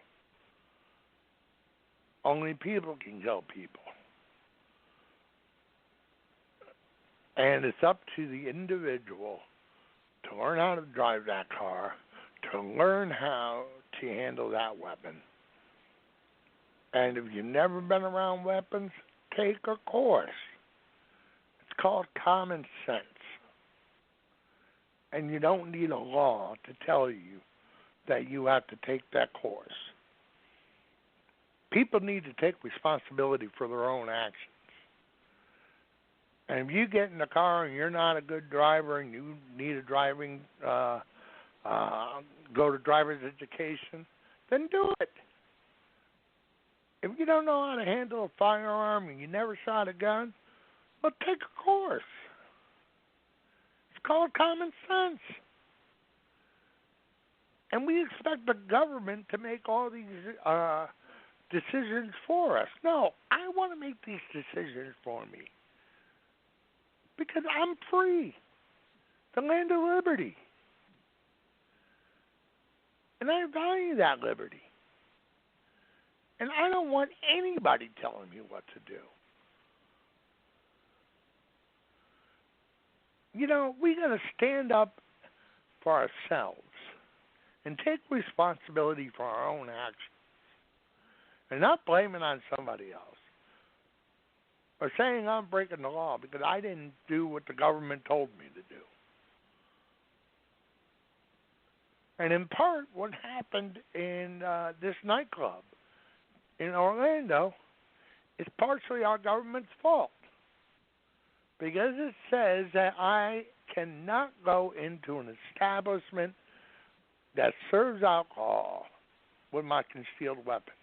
Only people can kill people. And it's up to the individual to learn how to drive that car, to learn how to handle that weapon. And if you've never been around weapons, take a course. It's called common sense. And you don't need a law to tell you that you have to take that course. People need to take responsibility for their own actions. And if you get in the car and you're not a good driver and you need a driving, go to driver's education, then do it. If you don't know how to handle a firearm and you never shot a gun, well, take a course. It's called common sense. And we expect the government to make all these decisions for us. No, I want to make these decisions for me. Because I'm free. The land of liberty. And I value that liberty. And I don't want anybody telling me what to do. You know, we got to stand up for ourselves and take responsibility for our own actions and not blame it on somebody else or saying I'm breaking the law because I didn't do what the government told me to do. And in part, what happened in this nightclub in Orlando is partially our government's fault because it says that I cannot go into an establishment that serves alcohol with my concealed weapon.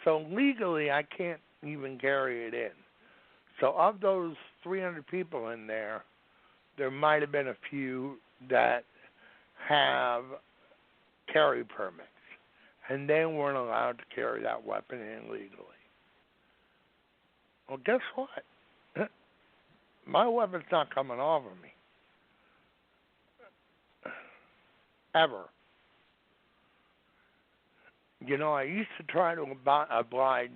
So legally, I can't even carry it in. So of those 300 people in there, there might have been a few that have carry permits, and they weren't allowed to carry that weapon in legally. Well, guess what? My weapon's not coming off of me. Ever. You know, I used to try to oblige,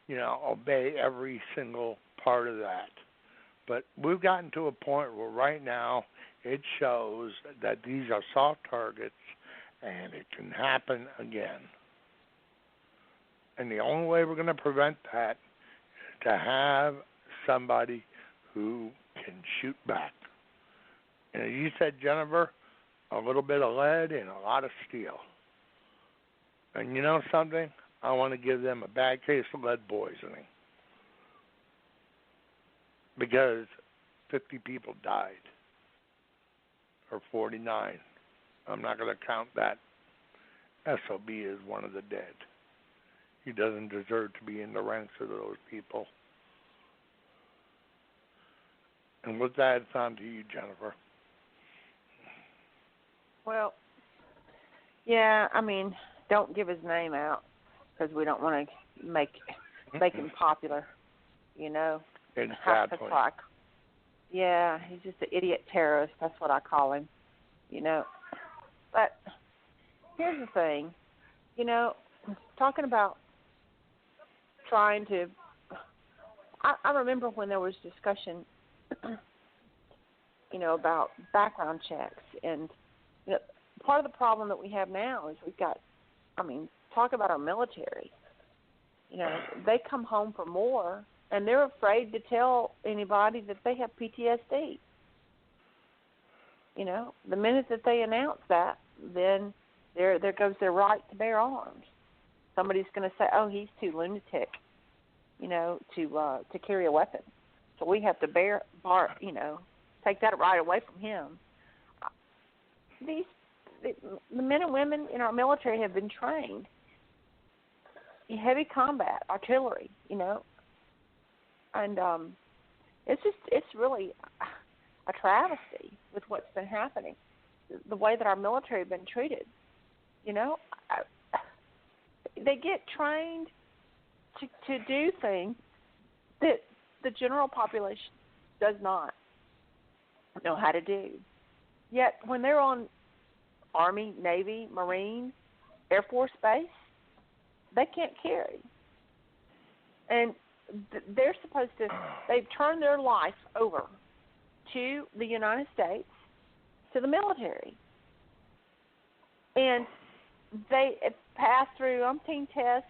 obey every single part of that. But we've gotten to a point where right now it shows that these are soft targets and it can happen again. And the only way we're going to prevent that is to have somebody who can shoot back. And as you said, Jennifer, a little bit of lead and a lot of steel. And you know something? I want to give them a bad case of lead poisoning. Because 50 people died. Or 49. I'm not going to count that SOB as one of the dead. He doesn't deserve to be in the ranks of those people. And with that, it's on to you, Jennifer. Well, yeah, I mean, don't give his name out because we don't want to make him popular, you know. Exactly. It's like, yeah, he's just an idiot terrorist. That's what I call him, you know. But here's the thing, you know, talking about trying to, I remember when there was discussion, you know, about background checks. And you know, part of the problem that we have now is we've got, I mean, talk about our military. You know, they come home for more, and they're afraid to tell anybody that they have PTSD. You know, the minute that they announce that, then there goes their right to bear arms. Somebody's going to say, "Oh, he's too lunatic, you know, to carry a weapon." So we have to take that right away from him. The men and women in our military have been trained in heavy combat, artillery, you know, and it's really a travesty with what's been happening, the way that our military have been treated. You know, they get trained to do things that the general population does not know how to do. Yet when they're on Army, Navy, Marine, Air Force base, they can't carry. And they're supposed to, they've turned their life over to the United States, to the military. And they pass through umpteen tests,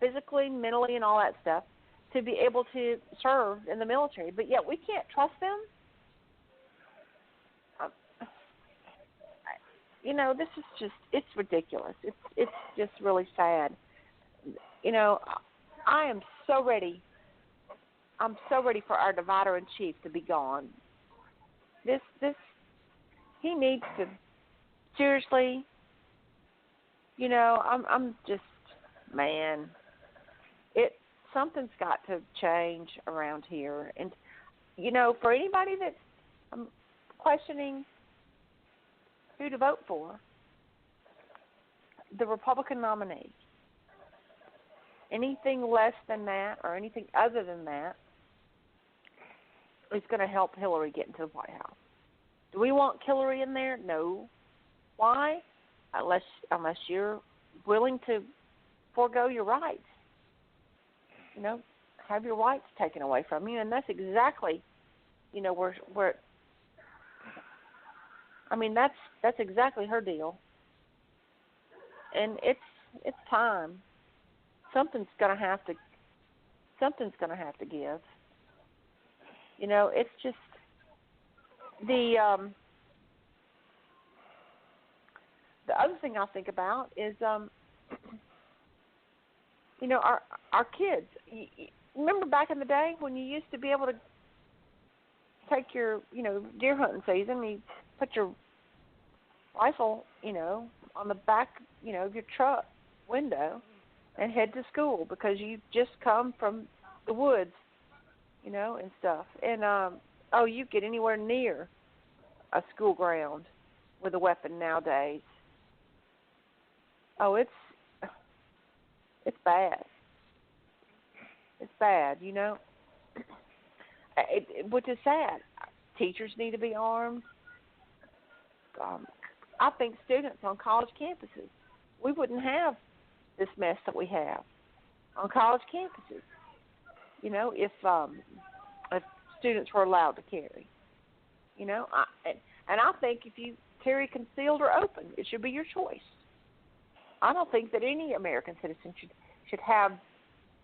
physically, mentally, and all that stuff, to be able to serve in the military. But yet we can't trust them. You know, this is just, it's ridiculous. It's just really sad. You know, I am so ready. I'm so ready for our divider-in-chief to be gone. He needs to, seriously, you know, I'm just man, something's got to change around here. And, for anybody that's questioning who to vote for, the Republican nominee, anything less than that or anything other than that is going to help Hillary get into the White House. Do we want Hillary in there? No. Why? Unless you're willing to forego your rights. Have your rights taken away from you, and that's exactly, where that's exactly her deal. And it's time. Something's gonna have to give. It's just the other thing I think about is our kids. Remember back in the day when you used to be able to take your, deer hunting season, you put your rifle, on the back, of your truck window and head to school because you just come from the woods, and stuff. And, you get anywhere near a school ground with a weapon nowadays. Oh, it's bad. It's bad, which is sad. Teachers need to be armed. I think students on college campuses, we wouldn't have this mess that we have on college campuses, if students were allowed to carry. And I think if you carry concealed or open, it should be your choice. I don't think that any American citizen should have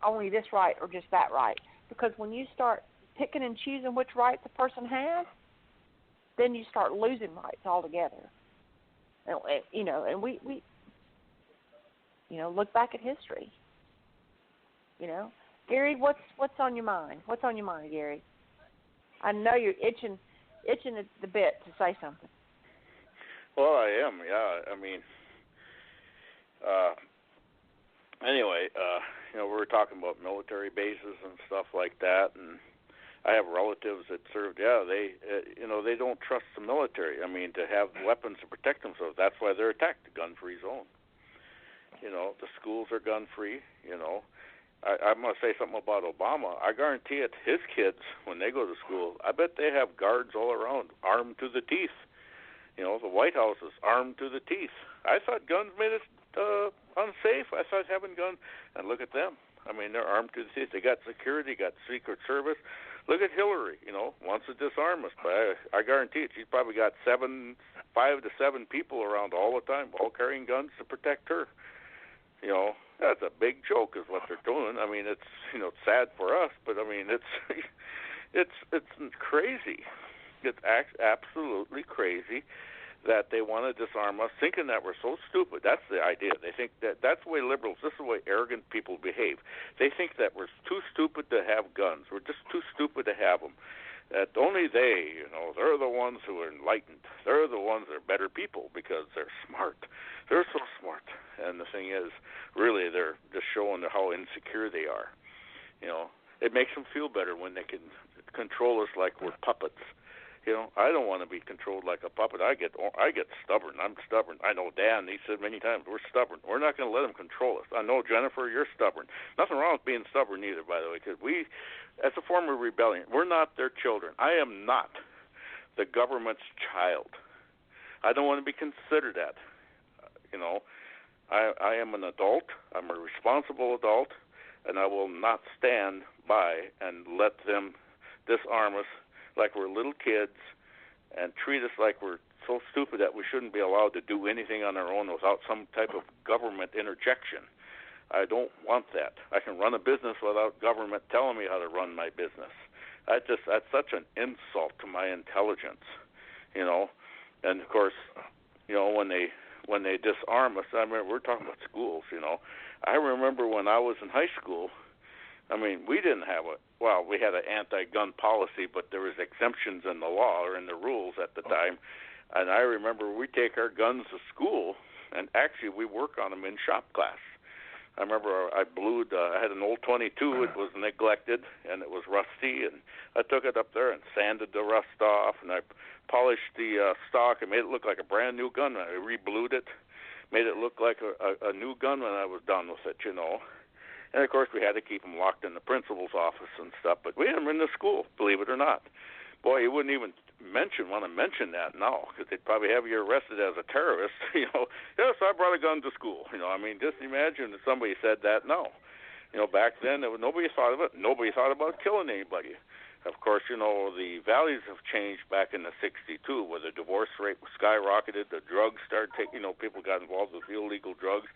only this right or just that right, because when you start picking and choosing which rights a person has, then you start losing rights altogether. And we look back at history. Gary, what's on your mind? What's on your mind, Gary? I know you're itching at the bit to say something. Well, I am. Yeah. Anyway, we were talking about military bases and stuff like that, and I have relatives that served. Yeah, they don't trust the military. To have weapons to protect themselves. That's why they're attacked. The gun-free zone. The schools are gun-free. I'm going to say something about Obama. I guarantee it, his kids, when they go to school, I bet they have guards all around, armed to the teeth. The White House is armed to the teeth. I thought guns made us unsafe. I thought having guns, and look at them. They're armed to the teeth. They got security, got Secret Service. Look at Hillary, wants to disarm us. But I guarantee it, she's probably got 5 to 7 people around all the time, all carrying guns to protect her. That's a big joke is what they're doing. It's, it's sad for us, but it's crazy. It's absolutely crazy that they want to disarm us, thinking that we're so stupid. That's the idea. They think that's the way liberals, this is the way arrogant people behave. They think that we're too stupid to have guns. We're just too stupid to have them. That only they, they're the ones who are enlightened. They're the ones that are better people because they're smart. They're so smart. And the thing is, really, they're just showing how insecure they are. It makes them feel better when they can control us like we're puppets. I don't want to be controlled like a puppet. I get stubborn. I'm stubborn. I know Dan, he said many times, we're stubborn. We're not going to let them control us. I know, Jennifer, you're stubborn. Nothing wrong with being stubborn either, by the way, because we, as a form of rebellion, we're not their children. I am not the government's child. I don't want to be considered that. I am an adult. I'm a responsible adult, and I will not stand by and let them disarm us like we're little kids and treat us like we're so stupid that we shouldn't be allowed to do anything on our own without some type of government interjection. I don't want that. I can run a business without government telling me how to run my business. That's such an insult to my intelligence, And of course, when they disarm us, we're talking about schools, I remember when I was in high school, we didn't have we had an anti-gun policy, but there was exemptions in the law or in the rules at the time. And I remember we take our guns to school, and actually we work on them in shop class. I remember I blued. I had an old 22. It was neglected and it was rusty, and I took it up there and sanded the rust off, and I polished the stock and made it look like a brand new gun. I re-blued it, made it look like a new gun when I was done with it, you know. And of course, we had to keep them locked in the principal's office and stuff. But we had them in the school, believe it or not. Boy, you wouldn't even want to mention that now, because they'd probably have you arrested as a terrorist. You know, yes, I brought a gun to school. You know, I mean, just imagine if somebody said that now. You know, back then, nobody thought of it. Nobody thought about killing anybody. Of course, you know, the values have changed back in the 62, where the divorce rate skyrocketed, the drugs started taking, you know, people got involved with illegal drugs.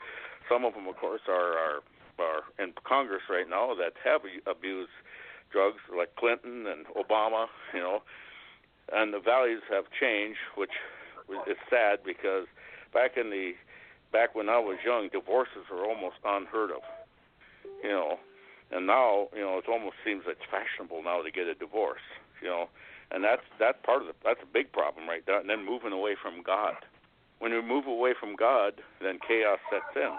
Some of them, of course, are in Congress right now that have abused drugs, like Clinton and Obama, you know. And the values have changed, which is sad, because back when I was young, divorces were almost unheard of, you know. And now, you know, it almost seems it's fashionable now to get a divorce, you know. And that's a big problem right there. And then moving away from God. When we move away from God, then chaos sets in.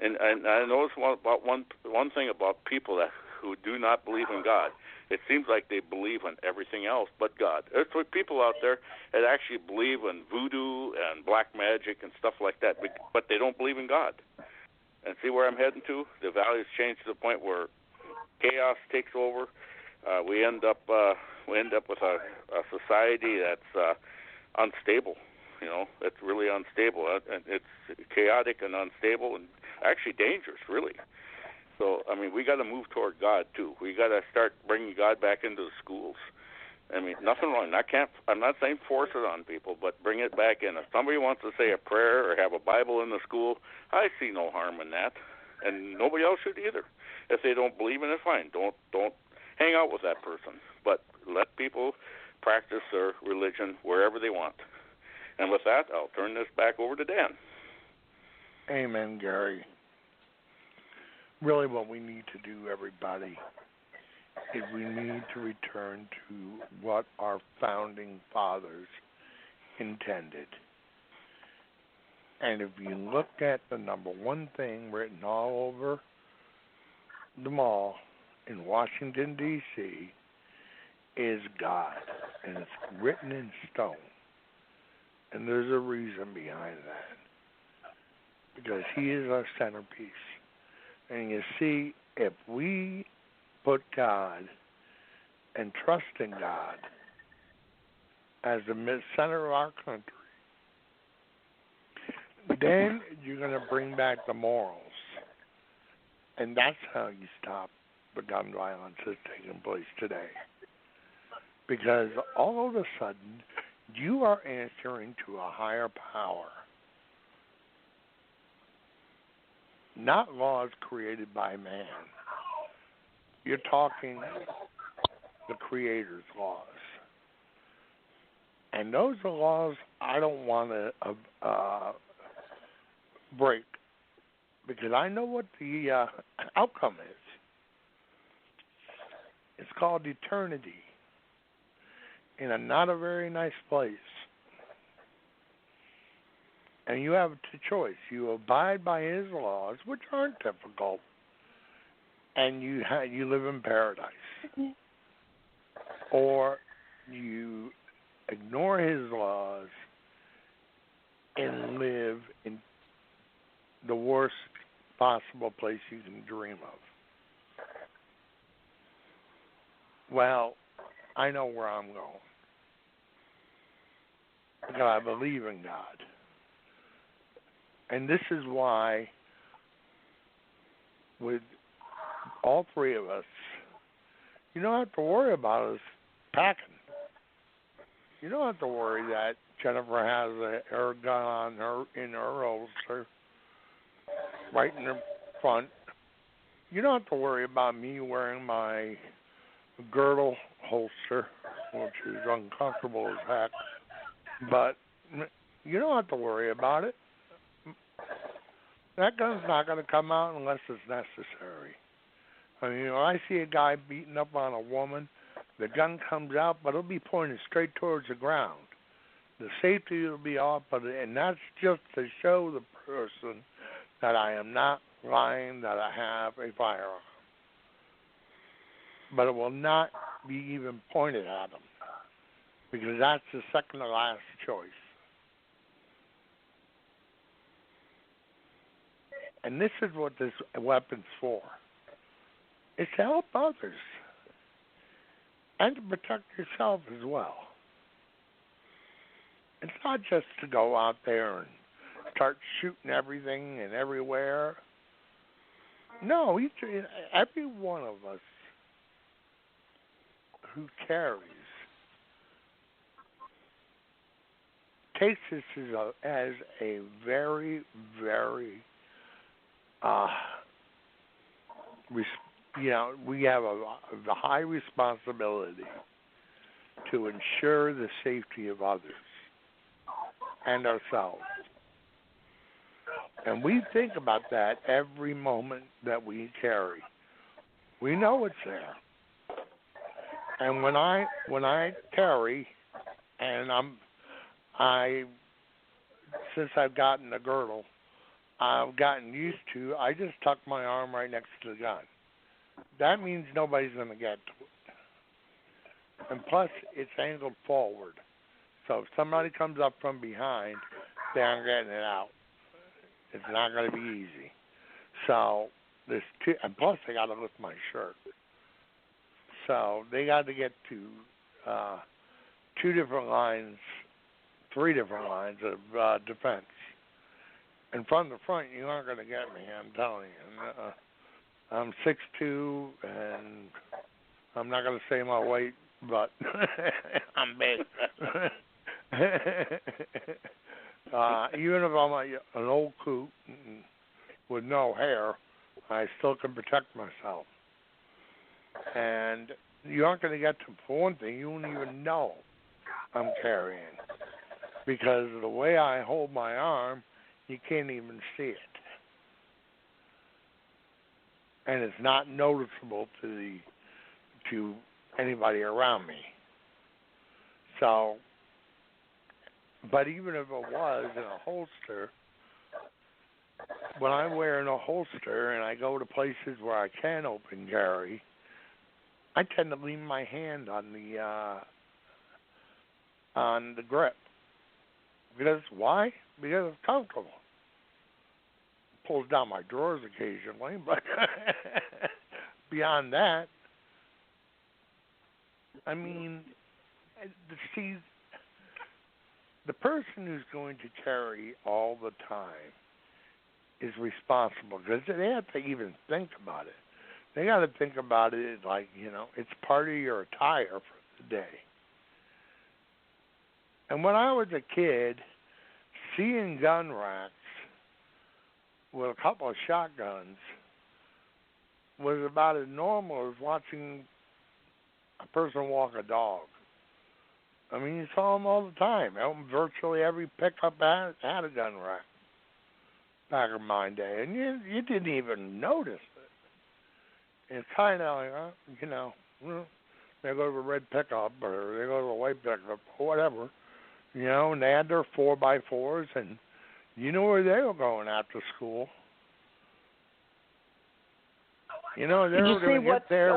And I noticed one thing about people who do not believe in God. It seems like they believe in everything else but God. There's people out there that actually believe in voodoo and black magic and stuff like that, but they don't believe in God. And see where I'm heading to? The values change to the point where chaos takes over. We end up with a society that's unstable. You know, it's really unstable. And it's chaotic and unstable and actually dangerous, really. So, I mean, we got to move toward God, too. We got to start bringing God back into the schools. I mean, nothing wrong. I'm not saying force it on people, but bring it back in. If somebody wants to say a prayer or have a Bible in the school, I see no harm in that, and nobody else should either. If they don't believe in it, fine. Don't hang out with that person, but let people practice their religion wherever they want. And with that, I'll turn this back over to Dan. Amen, Gary. Really what we need to do, everybody, is we need to return to what our founding fathers intended. And if you look at the number one thing written all over the mall in Washington, D.C., is God. And it's written in stone. And there's a reason behind that. Because He is our centerpiece. And you see, if we put God and trust in God as the center of our country, then you're going to bring back the morals. And that's how you stop the gun violence that's taking place today. Because all of a sudden, you are answering to a higher power. Not laws created by man. You're talking the Creator's laws. And those are laws I don't want to break, because I know what the outcome is. It's called eternity in a not a very nice place. And you have a choice. You abide by His laws, which aren't difficult, and you live in paradise. Or you ignore His laws and live in the worst possible place you can dream of. Well, I know where I'm going. Because I believe in God. And this is why, with all three of us, you don't have to worry about us packing. You don't have to worry that Jennifer has a air gun in her holster, right in the front. You don't have to worry about me wearing my girdle holster, which is uncomfortable as heck. But you don't have to worry about it. That gun's not going to come out unless it's necessary. I mean, when I see a guy beating up on a woman, the gun comes out, but it'll be pointed straight towards the ground. The safety will be off, and that's just to show the person that I am not lying that I have a firearm. But it will not be even pointed at them, because that's the second to last choice. And this is what this weapon's for. It's to help others and to protect yourself as well. It's not just to go out there and start shooting everything and everywhere. No, every one of us who carries takes this as a very, very, we have a high responsibility to ensure the safety of others and ourselves. And we think about that every moment that we carry. We know it's there. And when I carry, and since I've gotten a girdle, I've gotten used to, I just tuck my arm right next to the gun. That means nobody's going to get to it. And plus, it's angled forward. So if somebody comes up from behind, they aren't getting it out. It's not going to be easy. So there's two, and plus they got to lift my shirt. So they got to get to three different lines of defense. And from the front, you aren't going to get me, I'm telling you. I'm 6'2", and I'm not going to say my weight, but I'm big. Even if I'm an old coot with no hair, I still can protect myself. And you aren't going to get to, for one thing, you won't even know I'm carrying. Because the way I hold my arm, you can't even see it. And it's not noticeable to anybody around me. So, but even if it was in a holster, when I wear in a holster and I go to places where I can open carry, I tend to lean my hand on the grip. Because why? Because it's comfortable. Pulls down my drawers occasionally, but beyond that, I mean, see, the person who's going to carry all the time is responsible, because they have to even think about it. They got to think about it like, it's part of your attire for the day. And when I was a kid, seeing gun racks with a couple of shotguns was about as normal as watching a person walk a dog. I mean, you saw them all the time. Virtually every pickup had a gun rack back in my day, and you didn't even notice it. It's kind of like, they go to a red pickup or they go to a white pickup or whatever, and they had their 4x4s, and you know where they were going after school. They were going to get there.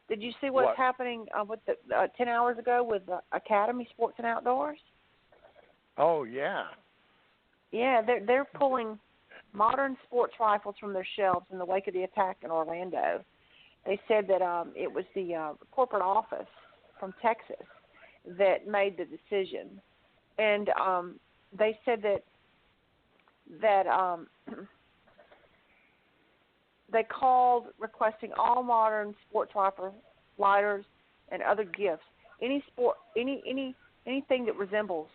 Did you see what's happening with the 10 hours ago with Academy Sports and Outdoors? Oh, yeah. Yeah, they're pulling modern sports rifles from their shelves in the wake of the attack in Orlando. They said that it was the corporate office from Texas that made the decision. And they said that they called requesting all modern sports rifle lighters and other gifts. Anything that resembles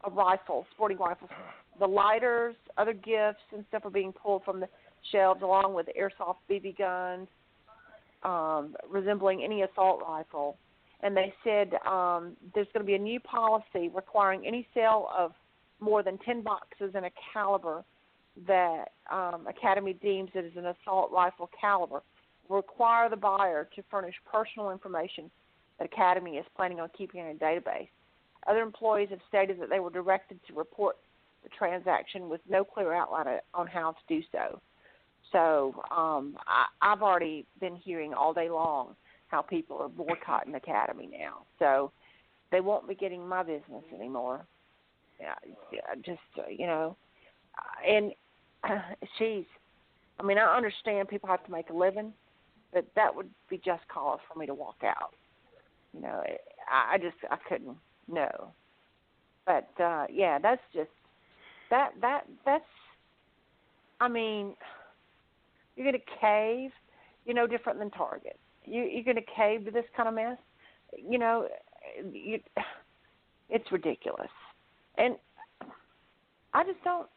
a rifle, sporting rifles. The lighters, other gifts and stuff are being pulled from the shelves, along with airsoft BB guns, resembling any assault rifle. And they said there's going to be a new policy requiring any sale of more than 10 boxes in a caliber that Academy deems it as an assault rifle caliber will require the buyer to furnish personal information that Academy is planning on keeping in a database. Other employees have stated that they were directed to report the transaction with no clear outline on how to do so. So I've already been hearing all day long how people are boycotting the Academy now. So they won't be getting my business anymore. Just, and I understand people have to make a living, but that would be just cause for me to walk out. I couldn't, no. But, that's just, that's, you're going to cave, different than Target. You're going to cave to this kind of mess. It's ridiculous. And I just don't,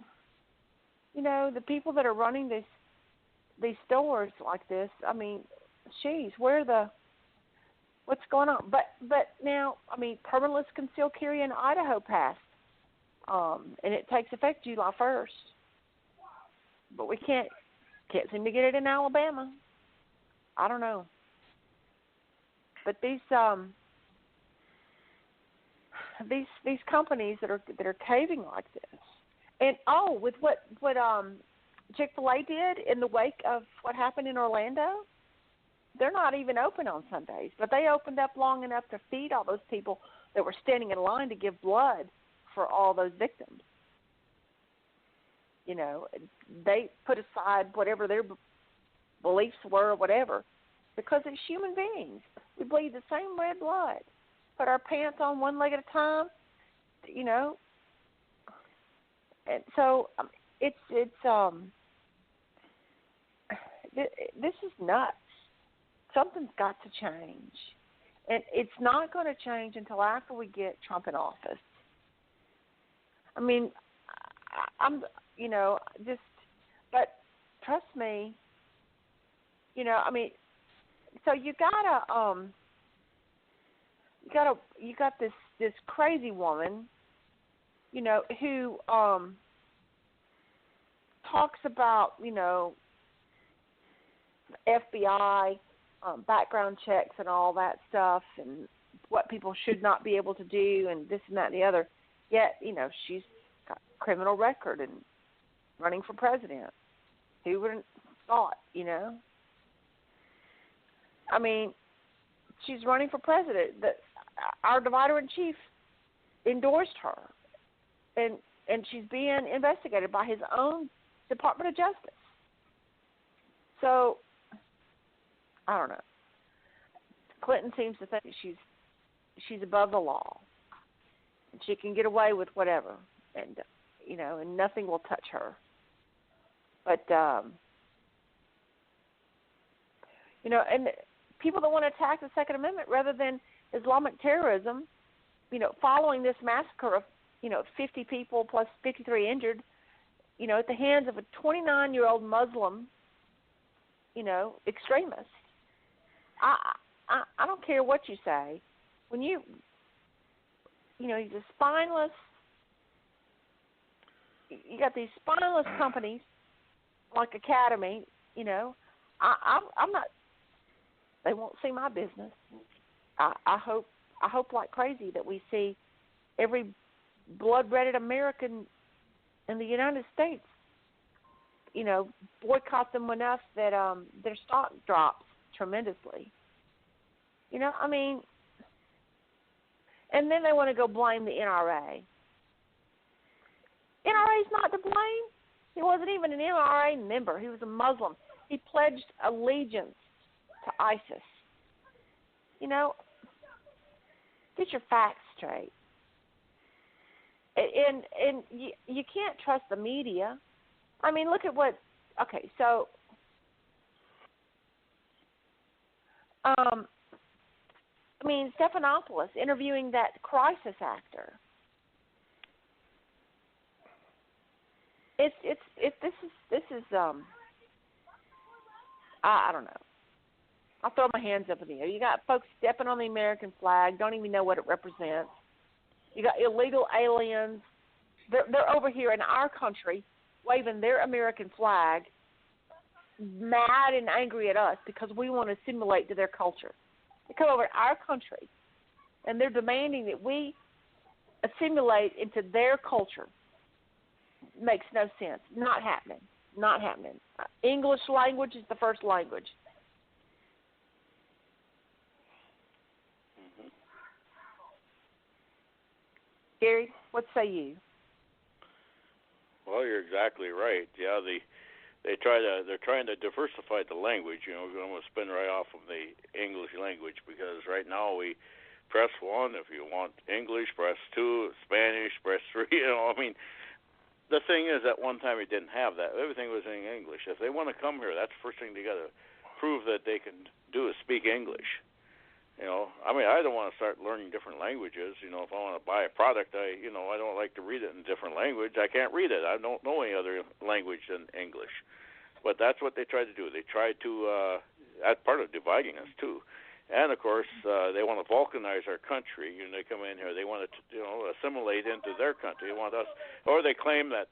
the people that are running these stores like this, what's going on? But now, permitless concealed carry in Idaho passed, and it takes effect July 1st. But we can't seem to get it in Alabama. I don't know. But these companies that are caving like this, and with what Chick-fil-A did in the wake of what happened in Orlando, they're not even open on Sundays, but they opened up long enough to feed all those people that were standing in line to give blood for all those victims. They put aside whatever their beliefs were or whatever, because it's human beings. We bleed the same red blood. Put our pants on one leg at a time, And so this is nuts. Something's got to change. And it's not going to change until after we get Trump in office. But trust me, so you got this crazy woman, who talks about, FBI background checks and all that stuff and what people should not be able to do and this and that and the other. Yet, she's got a criminal record and running for president. Who would have thought, she's running for president. Our divider-in-chief endorsed her, and she's being investigated by his own Department of Justice. So, I don't know. Clinton seems to think she's above the law, and she can get away with whatever, and and nothing will touch her. But and people that want to attack the Second Amendment rather than Islamic terrorism, following this massacre of 50 people plus 53 injured, at the hands of a 29-year-old Muslim, extremist. I don't care what you say. When he's a spineless. You got these spineless companies like Academy. I'm not. They won't see my business. I hope like crazy that we see every blood-redded American in the United States, boycott them enough that their stock drops tremendously. And then they want to go blame the NRA. NRA's not to blame. He wasn't even an NRA member. He was a Muslim. He pledged allegiance to ISIS. Get your facts straight. And you can't trust the media. Look at what. Okay, so Stephanopoulos interviewing that crisis actor. This is I don't know. I'll throw my hands up in the air. You got folks stepping on the American flag, don't even know what it represents. You got illegal aliens. They're over here in our country waving their American flag, mad and angry at us because we want to assimilate to their culture. They come over to our country, and they're demanding that we assimilate into their culture. makes no sense. Not happening. Not happening. English language is the first language. Mm-hmm. Gary, what say you? Well, you're exactly right. Yeah, they're trying to diversify the language. You know, we're going to spin right off of the English language, because right now we press 1 if you want English, press 2, Spanish, press 3. You know, I mean, the thing is, at one time we didn't have that. Everything was in English. If they want to come here, that's the first thing they got to prove that they can do is speak English. You know, I mean, I don't want to start learning different languages. You know, if I want to buy a product, I don't like to read it in a different language. I can't read it. I don't know any other language than English. But that's what they try to do. They try to, that's part of dividing us, too. And, of course, they want to balkanize our country. You know, they come in here. They want to, assimilate into their country. They want us, or they claim that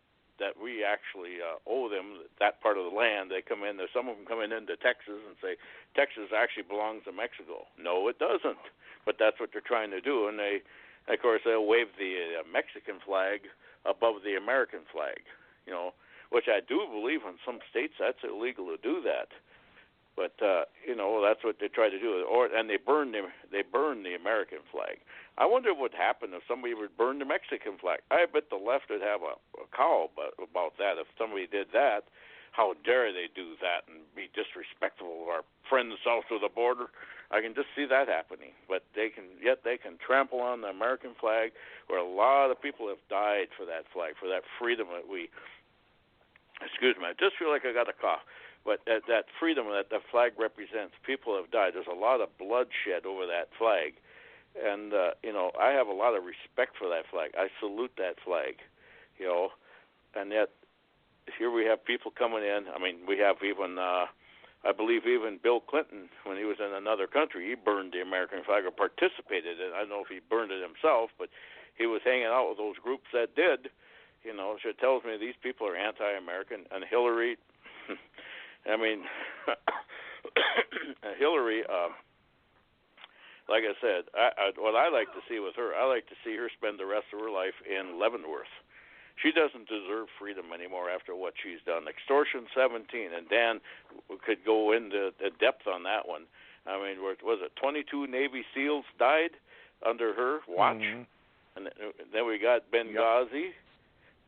we actually owe them that part of the land. They come in there. Some of them come into Texas and say Texas actually belongs to Mexico. No, it doesn't. But that's what they're trying to do. And they, of course, they'll wave the Mexican flag above the American flag. You know, which I do believe in some states that's illegal to do that. But that's what they try to do. And they burn the American flag. I wonder what would happen if somebody would burn the Mexican flag. I bet the left would have a cow about that if somebody did that. How dare they do that and be disrespectful of our friends south of the border? I can just see that happening. But they can trample on the American flag, where a lot of people have died for that flag, for that freedom that we. Excuse me, I just feel like I got a cough. But that freedom that the flag represents, people have died. There's a lot of bloodshed over that flag. And, I have a lot of respect for that flag. I salute that flag, and yet here we have people coming in. I mean, we have even, I believe even Bill Clinton, when he was in another country, he burned the American flag or participated in it. I don't know if he burned it himself, but he was hanging out with those groups that did. So it tells me these people are anti-American. And Hillary, I mean, Hillary, like I said, what I like to see with her, I like to see her spend the rest of her life in Leavenworth. She doesn't deserve freedom anymore after what she's done. Extortion 17, and Dan could go into depth on that one. I mean, was it 22 Navy SEALs died under her watch? Mm-hmm. And then we got Benghazi. Yep.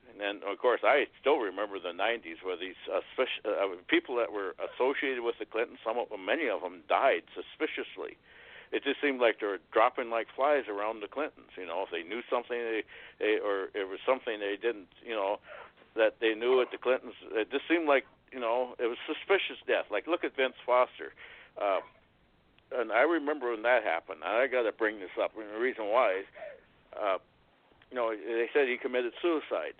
And then, of course, I still remember the 90s where these people that were associated with the Clintons, many of them died suspiciously. It just seemed like they were dropping like flies around the Clintons. If they knew something, or it was something they didn't, that they knew at the Clintons. It just seemed like, it was suspicious death. Like, look at Vince Foster. And I remember when that happened. I got to bring this up. And the reason why is, they said he committed suicide.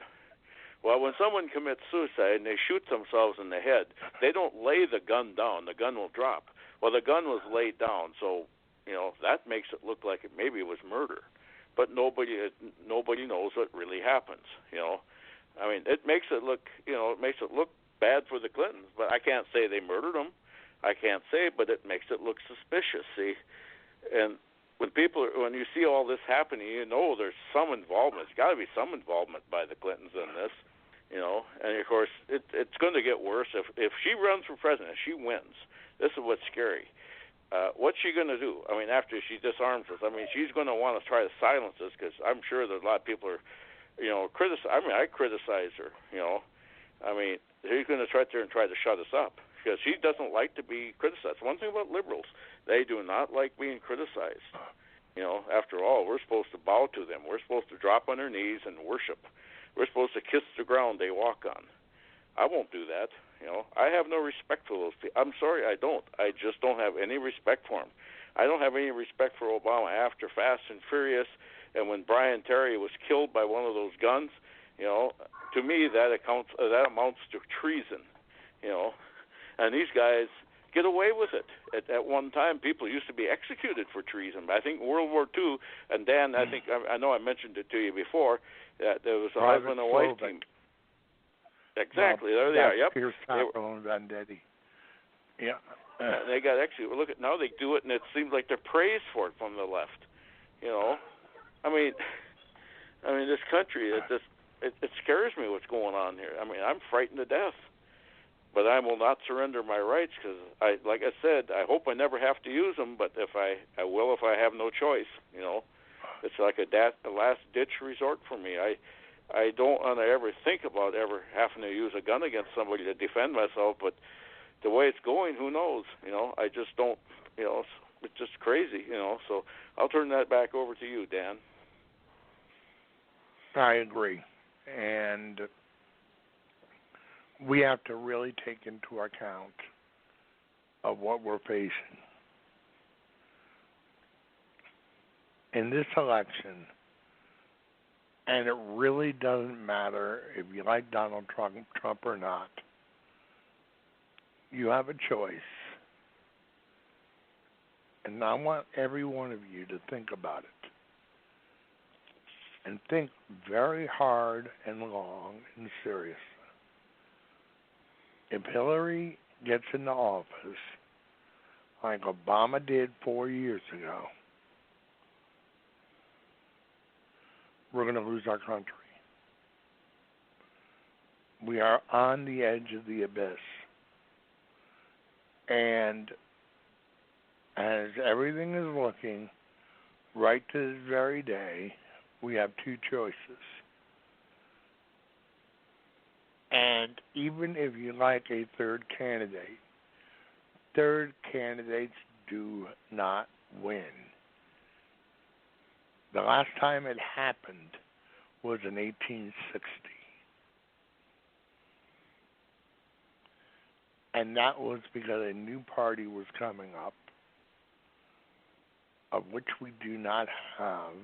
Well, when someone commits suicide and they shoot themselves in the head, they don't lay the gun down. The gun will drop. Well, the gun was laid down, so that makes it look like maybe it was murder. But nobody knows what really happens. I mean, it makes it look bad for the Clintons. But I can't say they murdered them. I can't say, but it makes it look suspicious. See, and when you see all this happening, there's some involvement. There's got to be some involvement by the Clintons in this. And of course it's going to get worse if she runs for president. She wins. This is what's scary. What's she going to do? I mean, after she disarms us, I mean, she's going to want to try to silence us, because I'm sure there's a lot of people are, criticize. I mean, I criticize her. I mean, she's going to try to shut us up, because she doesn't like to be criticized. One thing about liberals, they do not like being criticized. After all, we're supposed to bow to them. We're supposed to drop on our knees and worship. We're supposed to kiss the ground they walk on. I won't do that. I have no respect for those people. I'm sorry, I don't. I just don't have any respect for them. I don't have any respect for Obama after Fast and Furious, and when Brian Terry was killed by one of those guns. To me that amounts to treason. And these guys get away with it. At one time, people used to be executed for treason. I think World War II, and Dan, I know I mentioned it to you before, that there was a husband and wife team. Exactly, there they are. Yep. Pierce Tackle and Vendetti. Yeah. They got executed. Look at now they do it, and it seems like they're praised for it from the left. I mean, this country, it scares me what's going on here. I mean, I'm frightened to death. But I will not surrender my rights because, like I said, I hope I never have to use them. But if I will if I have no choice. You know, it's like a last ditch resort for me. I don't want to ever think about ever having to use a gun against somebody to defend myself. But the way it's going, who knows? You know, I just don't. You know, it's just crazy. You know, so I'll turn that back over to you, Dan. I agree, and we have to really take into account of what we're facing. In this election, and it really doesn't matter if you like Donald Trump or not, you have a choice. And I want every one of you to think about it. And think very hard and long and seriously. If Hillary gets into office, like Obama did 4 years ago, we're going to lose our country. We are on the edge of the abyss. And as everything is looking, right to this very day, we have two choices. And even if you like a third candidate, third candidates do not win. The last time it happened was in 1860. And that was because a new party was coming up, of which we do not have.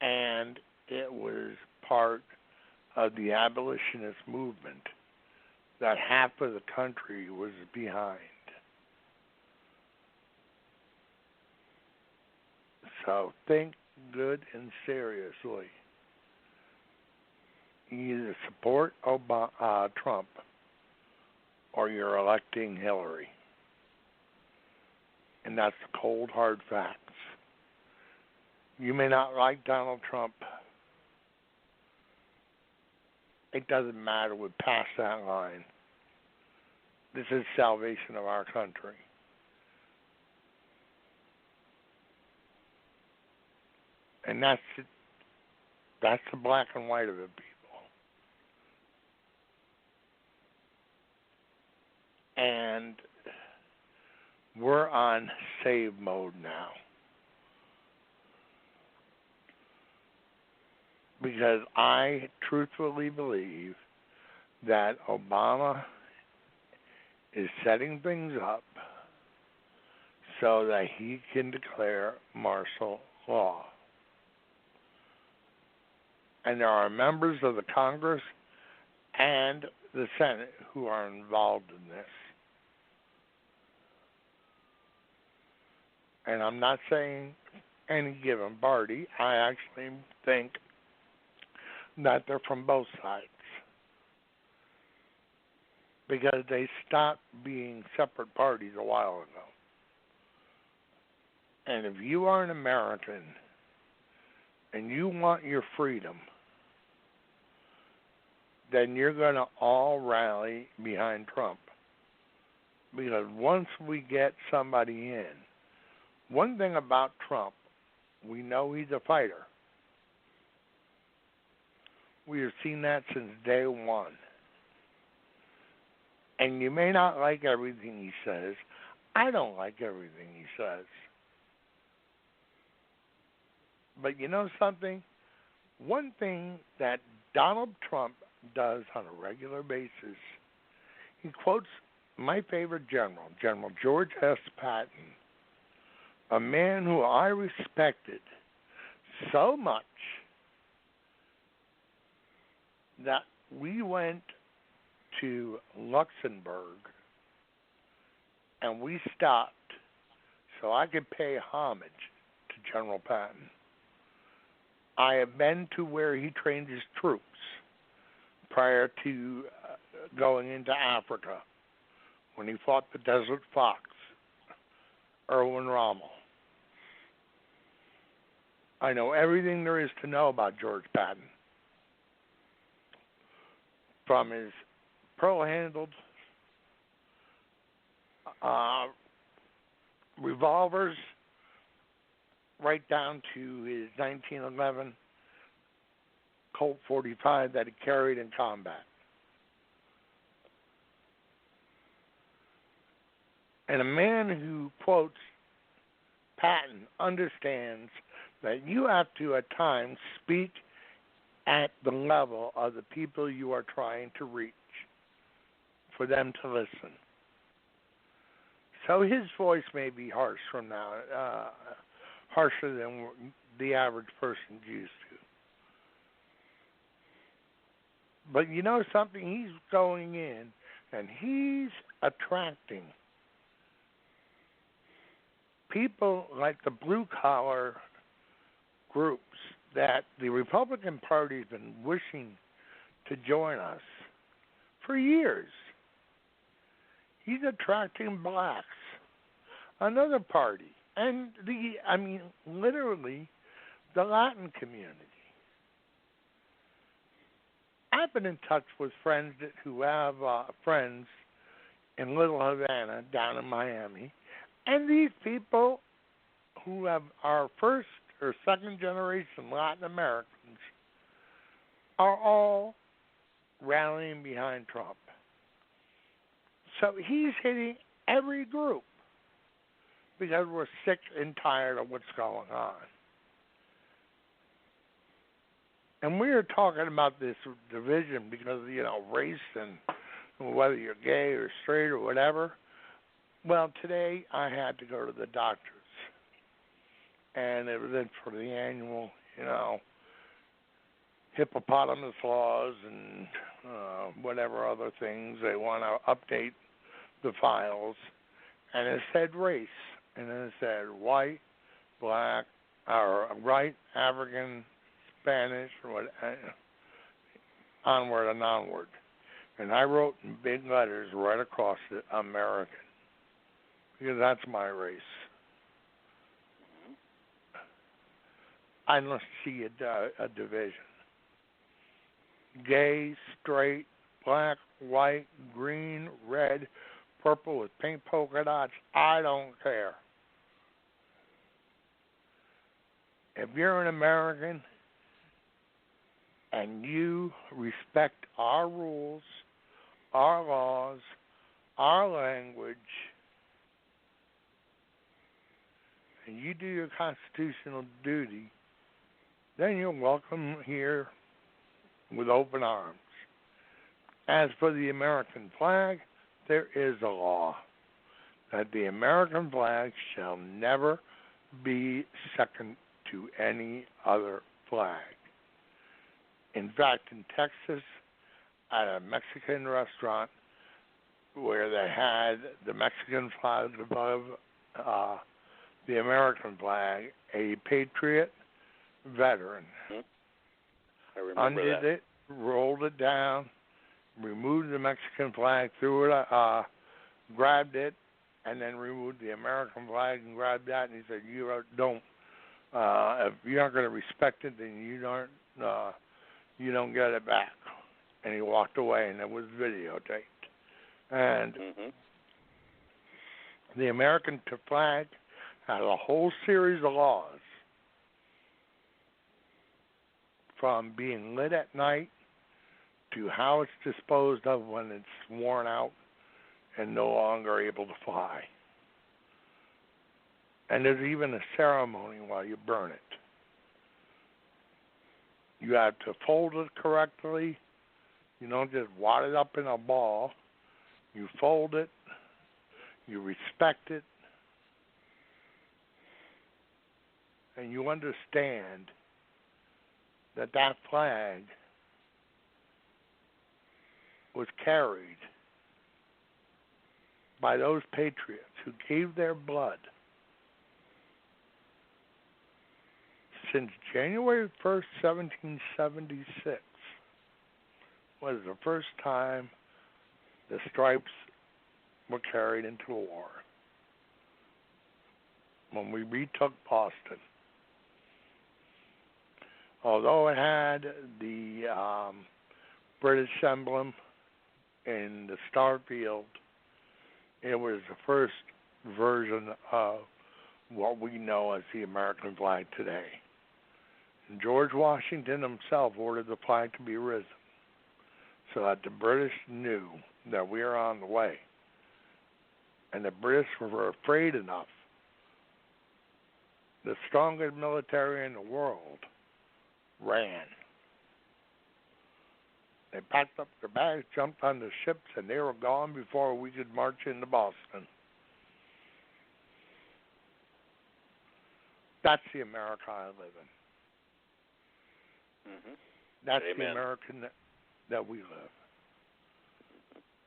And it was part of the abolitionist movement that half of the country was behind. So think good and seriously. Either support Trump or you're electing Hillary. And that's the cold, hard facts. You may not like Donald Trump. It doesn't matter. We've passed that line. This is salvation of our country. And that's it. That's the black and white of it, people. And we're on save mode now. Because I truthfully believe that Obama is setting things up so that he can declare martial law. And there are members of the Congress and the Senate who are involved in this. And I'm not saying any given party. I actually think that they're from both sides. Because they stopped being separate parties a while ago. And if you are an American and you want your freedom, then you're going to all rally behind Trump. Because once we get somebody in, one thing about Trump, we know he's a fighter. We have seen that since day one. And you may not like everything he says. I don't like everything he says. But you know something? One thing that Donald Trump does on a regular basis, he quotes my favorite general, General George S. Patton, a man who I respected so much that we went to Luxembourg and we stopped so I could pay homage to General Patton. I have been to where he trained his troops prior to going into Africa when he fought the Desert Fox, Erwin Rommel. I know everything there is to know about George Patton. From his pearl-handled revolvers right down to his 1911 Colt 45 that he carried in combat. And a man who quotes Patton understands that you have to at times speak at the level of the people you are trying to reach for them to listen. So his voice may be harsh from now, harsher than the average person's used to. But you know something? He's going in and he's attracting people like the blue-collar groups that the Republican Party has been wishing to join us for years. He's attracting blacks, another party, and literally the Latin community. I've been in touch with friends who have friends in Little Havana down in Miami, and these people who are first or second generation Latin Americans are all rallying behind Trump. So he's hitting every group because we're sick and tired of what's going on. And we are talking about this division because, race and whether you're gay or straight or whatever. Well, today I had to go to the doctor's. And it was in for the annual, hippopotamus laws and whatever other things. They want to update the files. And it said race. And then it said white, black, or white, African, Spanish, or what, onward and onward. And I wrote in big letters right across it, American. Because that's my race. I don't see a division. Gay, straight, black, white, green, red, purple with pink polka dots. I don't care. If you're an American and you respect our rules, our laws, our language, and you do your constitutional duty, then you're welcome here with open arms. As for the American flag, there is a law that the American flag shall never be second to any other flag. In fact, in Texas, at a Mexican restaurant where they had the Mexican flag above the American flag, a patriot veteran undid it, rolled it down, removed the Mexican flag, threw it, grabbed it, and then removed the American flag and grabbed that. And he said, "You don't. If you're not going to respect it, then you don't get it back." And he walked away, and it was videotaped. And the American flag had a whole series of laws, from being lit at night to how it's disposed of when it's worn out and no longer able to fly. And there's even a ceremony while you burn it. You have to fold it correctly. You don't just wad it up in a ball. You fold it. You respect it. And you understand that flag was carried by those patriots who gave their blood since January 1st, 1776 was the first time the stripes were carried into a war. When we retook Boston. although it had the British emblem in the star field, it was the first version of what we know as the American flag today. And George Washington himself ordered the flag to be risen so that the British knew that we are on the way. And the British were afraid enough. The strongest military in the world ran. They packed up their bags, jumped on the ships, and they were gone before we could march into Boston. That's the America I live in. Mm-hmm. That's Amen. the American that we live.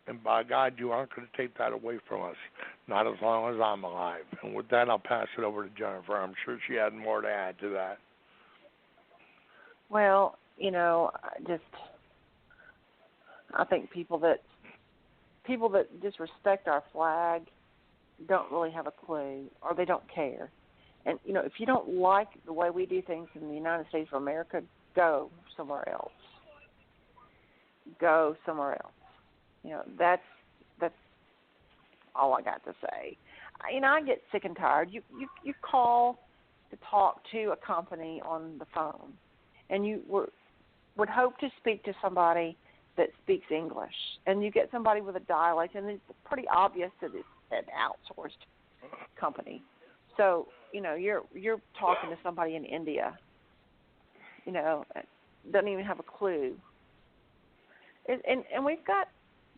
And by God, you aren't going to take that away from us, not as long as I'm alive. And with that, I'll pass it over to Jennifer. I'm sure she had more to add to that. Well, I think people that disrespect our flag don't really have a clue, or they don't care. And if you don't like the way we do things in the United States of America, go somewhere else. Go somewhere else. That's all I got to say. I get sick and tired. You call to talk to a company on the phone, and you would hope to speak to somebody that speaks English, and you get somebody with a dialect, and it's pretty obvious that it's an outsourced company. So you're talking to somebody in India, doesn't even have a clue. And we've got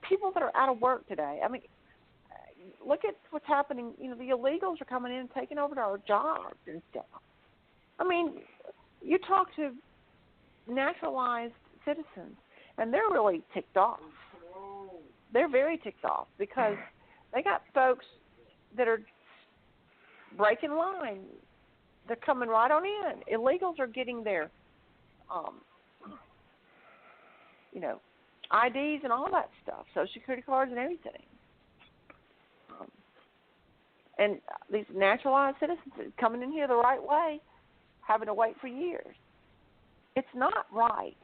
people that are out of work today. I mean, look at what's happening. The illegals are coming in and taking over our jobs and stuff. I mean, you talk to naturalized citizens, and they're really ticked off. They're very ticked off because they got folks that are breaking line. They're coming right on in. Illegals are getting their, IDs and all that stuff, Social Security cards and everything. And these naturalized citizens are coming in here the right way, having to wait for years. It's not right.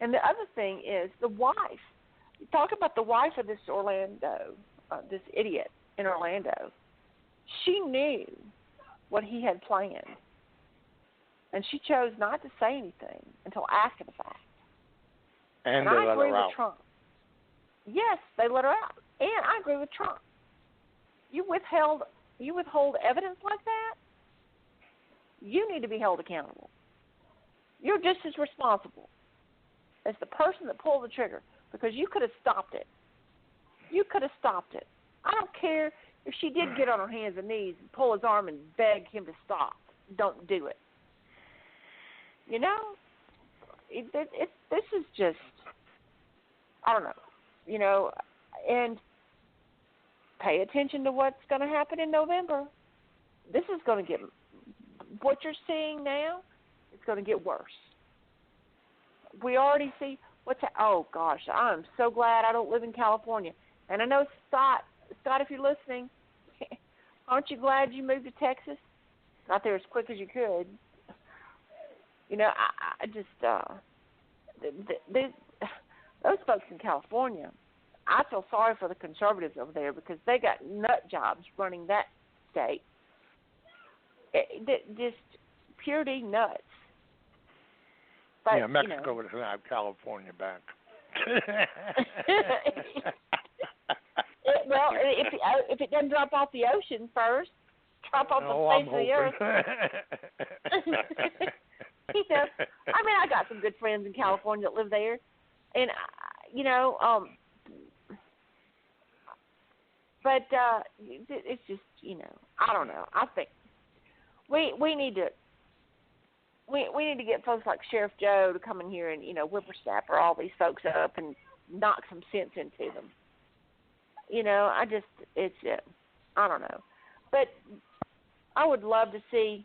And the other thing is the wife. You talk about the wife of this this idiot in Orlando. She knew what he had planned, and she chose not to say anything until after the fact. And I they agree let her with out. Trump. Yes, they let her out. And I agree with Trump. You withhold evidence like that, you need to be held accountable. You're just as responsible as the person that pulled the trigger, because you could have stopped it. You could have stopped it. I don't care if she did get on her hands and knees and pull his arm and beg him to stop. Don't do it. This is just, I don't know, and pay attention to what's going to happen in November. This is going to get, what you're seeing now, it's going to get worse. We already see oh gosh, I'm so glad I don't live in California. And I know Scott, if you're listening, aren't you glad you moved to Texas? Got there as quick as you could. I just, those folks in California, I feel sorry for the conservatives over there because they got nut jobs running that state. Just purity nuts. But, yeah, Mexico would have California back. Well, if it doesn't drop off the ocean first, drop off the face of the earth. I got some good friends in California that live there, and but it's just I don't know. I think we need to. We need to get folks like Sheriff Joe to come in here and, whippersnapper all these folks up and knock some sense into them. I don't know. But I would love to see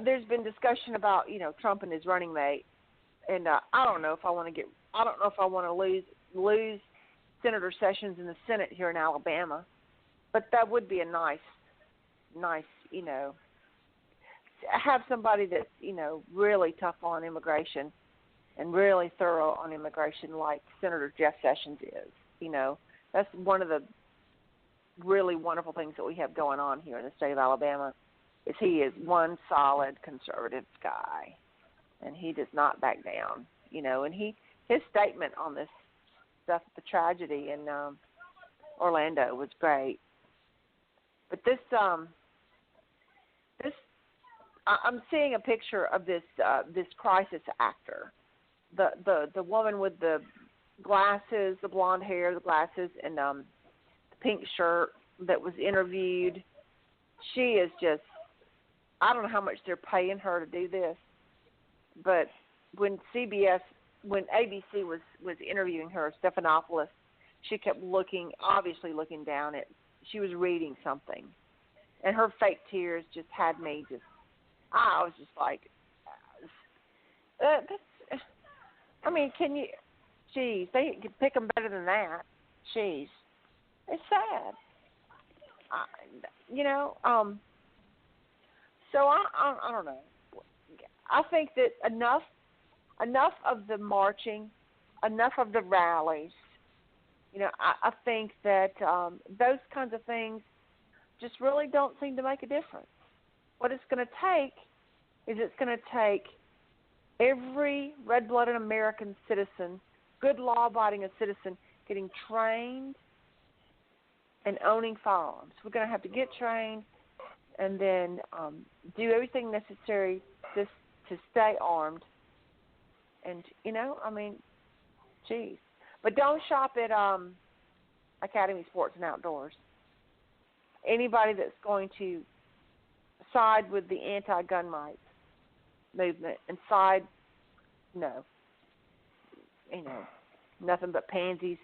there's been discussion about, Trump and his running mate. And I don't know if I want to lose Senator Sessions in the Senate here in Alabama. But that would be a nice nice, have somebody that's, really tough on immigration and really thorough on immigration like Senator Jeff Sessions is. That's one of the really wonderful things that we have going on here in the state of Alabama is he is one solid conservative guy, and he does not back down, and his statement on this stuff, the tragedy in Orlando, was great. But I'm seeing a picture of this crisis actor, the woman with the glasses, the blonde hair, the glasses, and the pink shirt that was interviewed. She is just, I don't know how much they're paying her to do this, but when ABC was interviewing her, Stephanopoulos, she kept obviously looking down at, she was reading something, and her fake tears just had me I was just like, they could pick them better than that. Jeez, it's sad. So I don't know. I think that enough of the marching, enough of the rallies. I think that those kinds of things just really don't seem to make a difference. What it's going to take is every red-blooded American citizen, good law-abiding citizen, getting trained and owning firearms. We're going to have to get trained and then do everything necessary just to stay armed. And, geez. But don't shop at Academy Sports and Outdoors. Anybody that's going to side with the anti-gun rights movement and nothing but pansies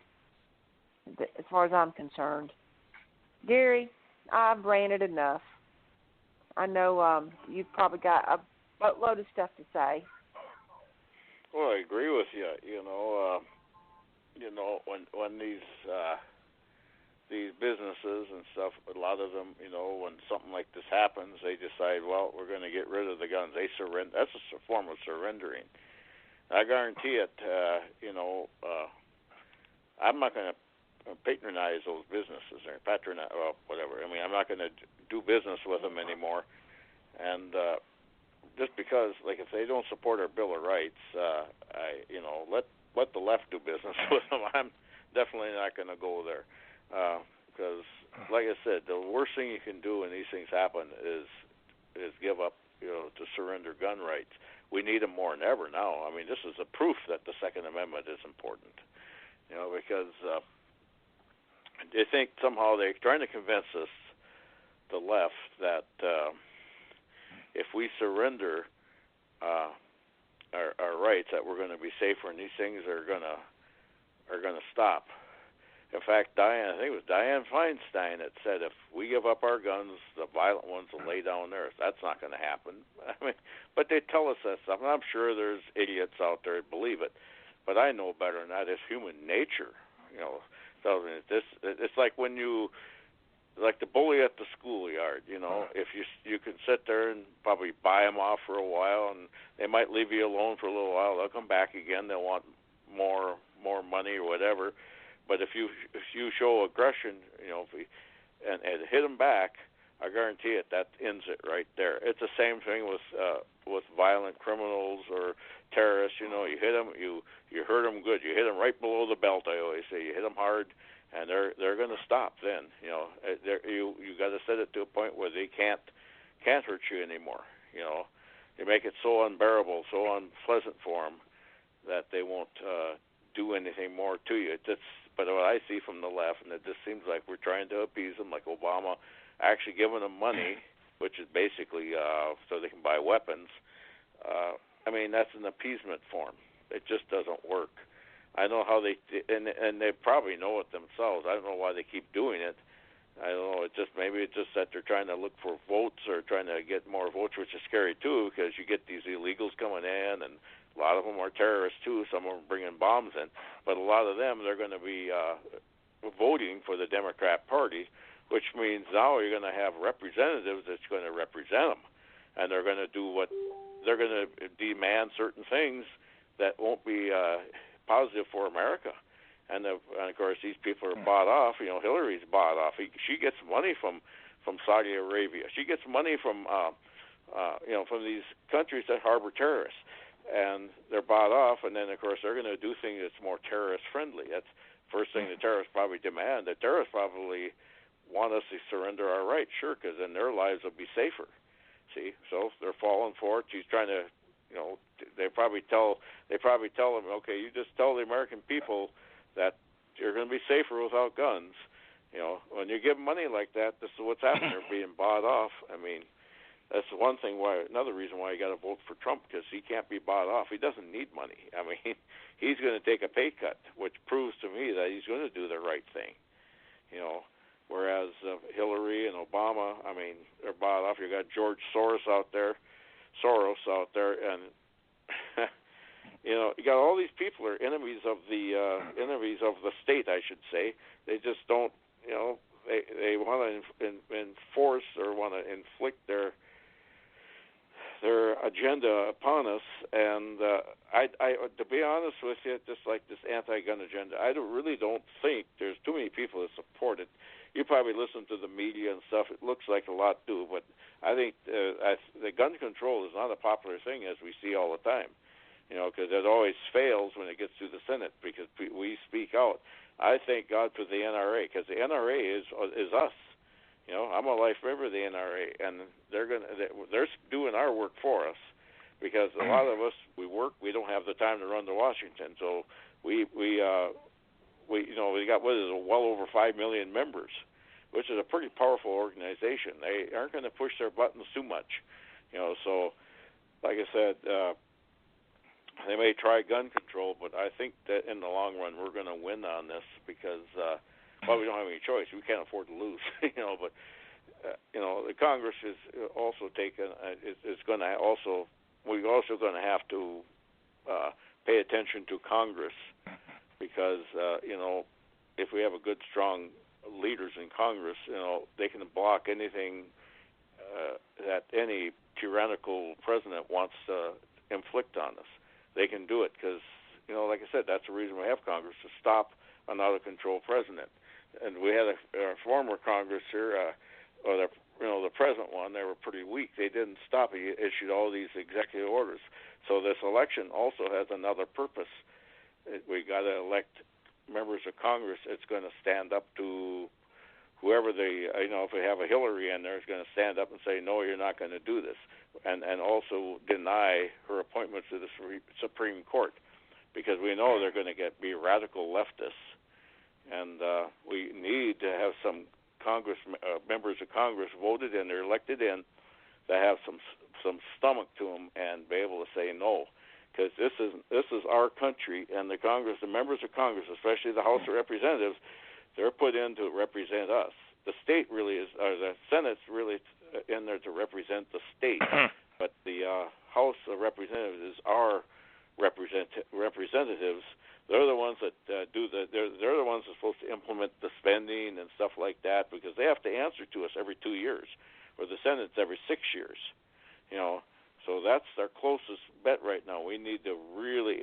as far as I'm concerned. Gary, I've ranted enough. I know you've probably got a boatload of stuff to say. Well, I agree with you. When these businesses and stuff, a lot of them, when something like this happens, they decide, well, we're going to get rid of the guns. They surrender. That's a form of surrendering. I guarantee it. I'm not going to patronize those businesses or whatever. I'm not going to do business with them anymore. And just because, like, if they don't support our Bill of Rights, let the left do business with them. I'm definitely not going to go there. Because, like I said, the worst thing you can do when these things happen is give up, to surrender gun rights. We need them more than ever now. This is a proof that the Second Amendment is important, because they think somehow they're trying to convince us, the left, that if we surrender our rights, that we're going to be safer, and these things are going to stop. In fact, I think it was Dianne Feinstein that said, if we give up our guns, the violent ones will lay down theirs. That's not going to happen. But they tell us that stuff, and I'm sure there's idiots out there that believe it. But I know better than that. It's human nature. Tells me this. It's like when like the bully at the schoolyard. If you can sit there and probably buy them off for a while, and they might leave you alone for a little while. They'll come back again. They'll want more money or whatever. But if you show aggression, and hit them back, I guarantee it, that ends it right there. It's the same thing with violent criminals or terrorists. You hit them, you hurt them good. You hit them right below the belt. I always say you hit them hard, and they're going to stop. Then you got to set it to a point where they can't hurt you anymore. You make it so unbearable, so unpleasant for them that they won't do anything more to you. But what I see from the left, and it just seems like we're trying to appease them, like Obama actually giving them money, which is basically so they can buy weapons. That's an appeasement form. It just doesn't work. I know how and they probably know it themselves. I don't know why they keep doing it. I don't know. Maybe it's just that they're trying to look for votes or trying to get more votes, which is scary too, because you get these illegals coming in, and a lot of them are terrorists too. Some of them are bringing bombs in, but a lot of them, they're going to be voting for the Democrat Party, which means now you're going to have representatives that's going to represent them, and they're going to do what they're going to demand certain things that won't be positive for America. And of course, these people are bought off. Hillary's bought off. She gets money from Saudi Arabia. She gets money from from these countries that harbor terrorists, and they're bought off. And then, of course, they're going to do things that's more terrorist friendly. That's the first thing the terrorists probably demand. The terrorists probably want us to surrender our rights, sure, because then their lives will be safer. See, so they're falling for it. She's trying to, they probably tell them, okay, you just tell the American people that you're going to be safer without guns. When you give money like that, this is what's happening. They're being bought off. I mean, that's one thing another reason why you got to vote for Trump, because he can't be bought off. He doesn't need money. I mean, he's going to take a pay cut, which proves to me that he's going to do the right thing. Whereas Hillary and Obama, I mean, they're bought off. You got George Soros out there, and you got all these people are enemies of the state, I should say. They just don't, they want to enforce or want to inflict their agenda upon us. And I to be honest with you, just like this anti-gun agenda, I really don't think there's too many people that support it. You probably listen to the media and stuff. It looks like a lot do, but I think the gun control is not a popular thing, as we see all the time. Because it always fails when it gets to the Senate because we speak out. I thank God for the NRA, because the NRA is us. I'm a life member of the NRA, and they're doing our work for us, because a lot of us, we work, we don't have the time to run to Washington, so we got well over 5 million members, which is a pretty powerful organization. They aren't going to push their buttons too much, So, like I said, they may try gun control, but I think that in the long run we're going to win on this because, we don't have any choice. We can't afford to lose, But the Congress is also is going to also. We're also going to have to pay attention to Congress because if we have a good, strong leaders in Congress, they can block anything that any tyrannical president wants to inflict on us. They can do it because, like I said, that's the reason we have Congress, to stop an out-of-control president. And we had a former Congress here, the present one, they were pretty weak. They didn't stop. He issued all these executive orders. So this election also has another purpose. We got to elect members of Congress. It's going to stand up to whoever if we have a Hillary in there, is going to stand up and say, no, you're not going to do this, and also deny her appointments to the Supreme Court, because we know they're going to be radical leftists, and we need to have some members of Congress voted in or elected in that have some stomach to them and be able to say no, because this is our country, and the members of Congress, especially the House of Representatives, they're put in to represent us. The state really is, or the Senate's really in there to represent the state, but the House of Representatives is our representatives. They're the ones that they're the ones that are supposed to implement the spending and stuff like that, because they have to answer to us every 2 years, where the Senate's every 6 years. So that's our closest bet right now. We need to really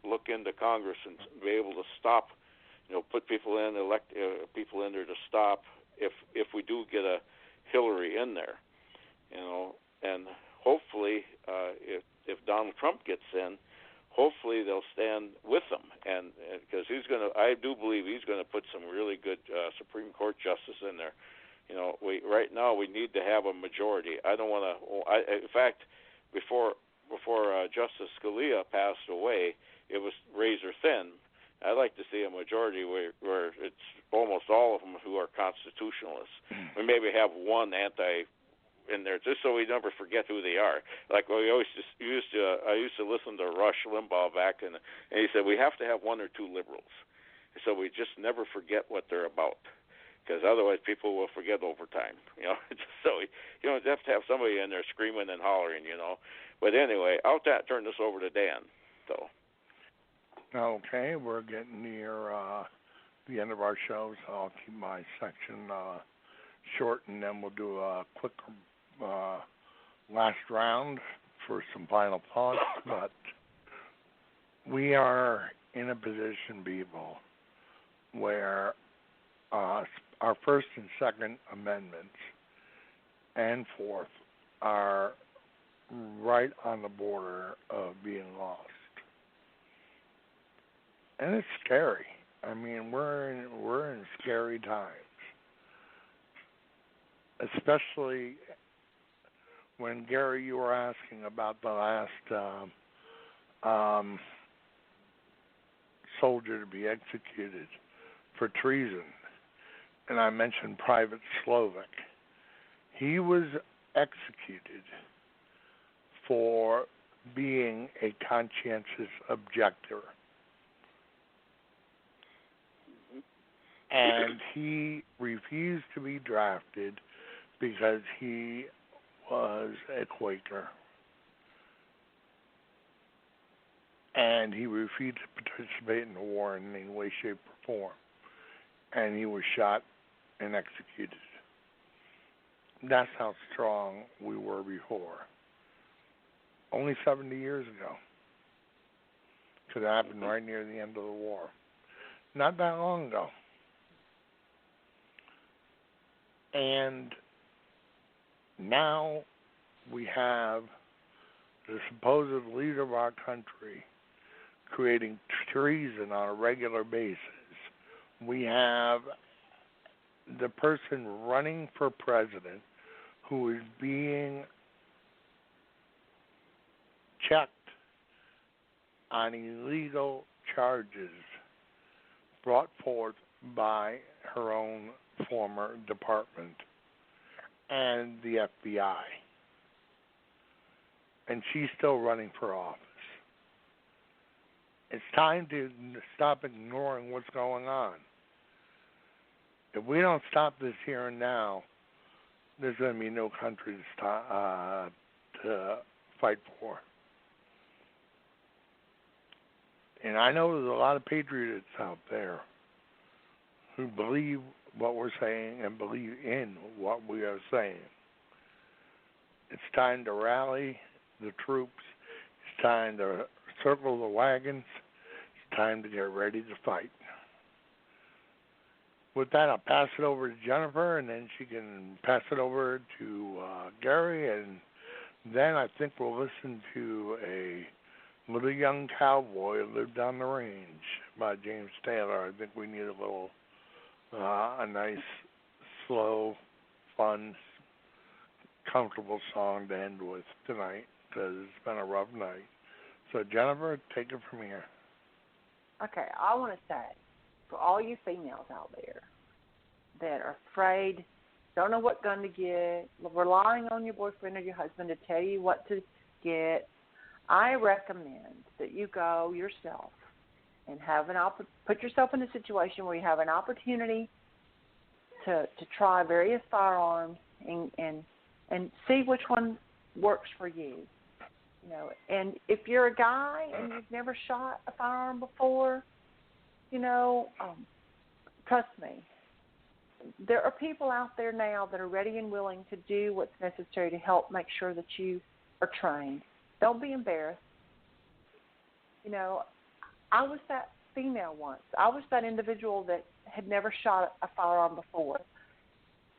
look into Congress and be able to stop. Put people in, elect people in there to stop if we do get a Hillary in there, and hopefully if Donald Trump gets in, hopefully they'll stand with him, and because I do believe he's going to put some really good Supreme Court justice in there. Right now we need to have a majority. I don't want to. In fact, before Justice Scalia passed away, it was razor thin. I'd like to see a majority where it's almost all of them who are constitutionalists. We maybe have one anti in there, just so we never forget who they are. Like I used to listen to Rush Limbaugh back, and he said we have to have one or two liberals, so we just never forget what they're about, because otherwise people will forget over time. So you don't have to have somebody in there screaming and hollering. But anyway, I'll turn this over to Dan. So. Okay, we're getting near the end of our show, so I'll keep my section short, and then we'll do a quick last round for some final thoughts. But we are in a position, people, where our First and Second Amendments and Fourth are right on the border of being lost. And it's scary. I mean, we're in scary times, especially when, Gary, you were asking about the last soldier to be executed for treason, and I mentioned Private Slovak. He was executed for being a conscientious objector. And he refused to be drafted because he was a Quaker. And he refused to participate in the war in any way, shape, or form. And he was shot and executed. That's how strong we were before. Only 70 years ago. Because it happened right near the end of the war. Not that long ago. And now we have the supposed leader of our country creating treason on a regular basis. We have the person running for president who is being checked on illegal charges brought forth by her own former department and the FBI. And she's still running for office. It's time to stop ignoring what's going on. If we don't stop this here and now, there's going to be no country to fight for. And I know there's a lot of patriots out there who believe what we're saying and believe in what we are saying. It's time to rally the troops. It's time to circle the wagons. It's time to get ready to fight. With that, I'll pass it over to Jennifer, and then she can pass it over to Gary, and then I think we'll listen to a Little Young Cowboy Who Lived on the Range by James Taylor. I think we need a little, a nice, slow, fun, comfortable song to end with tonight, because it's been a rough night. So, Jennifer, take it from here. Okay, I want to say, for all you females out there that are afraid, don't know what gun to get, relying on your boyfriend or your husband to tell you what to get, I recommend that you go yourself and have put yourself in a situation where you have an opportunity to try various firearms and see which one works for you. You know, and if you're a guy and you've never shot a firearm before, you know, trust me, there are people out there now that are ready and willing to do what's necessary to help make sure that you are trained. Don't be embarrassed. You know, I was that female once. I was that individual that had never shot a firearm before.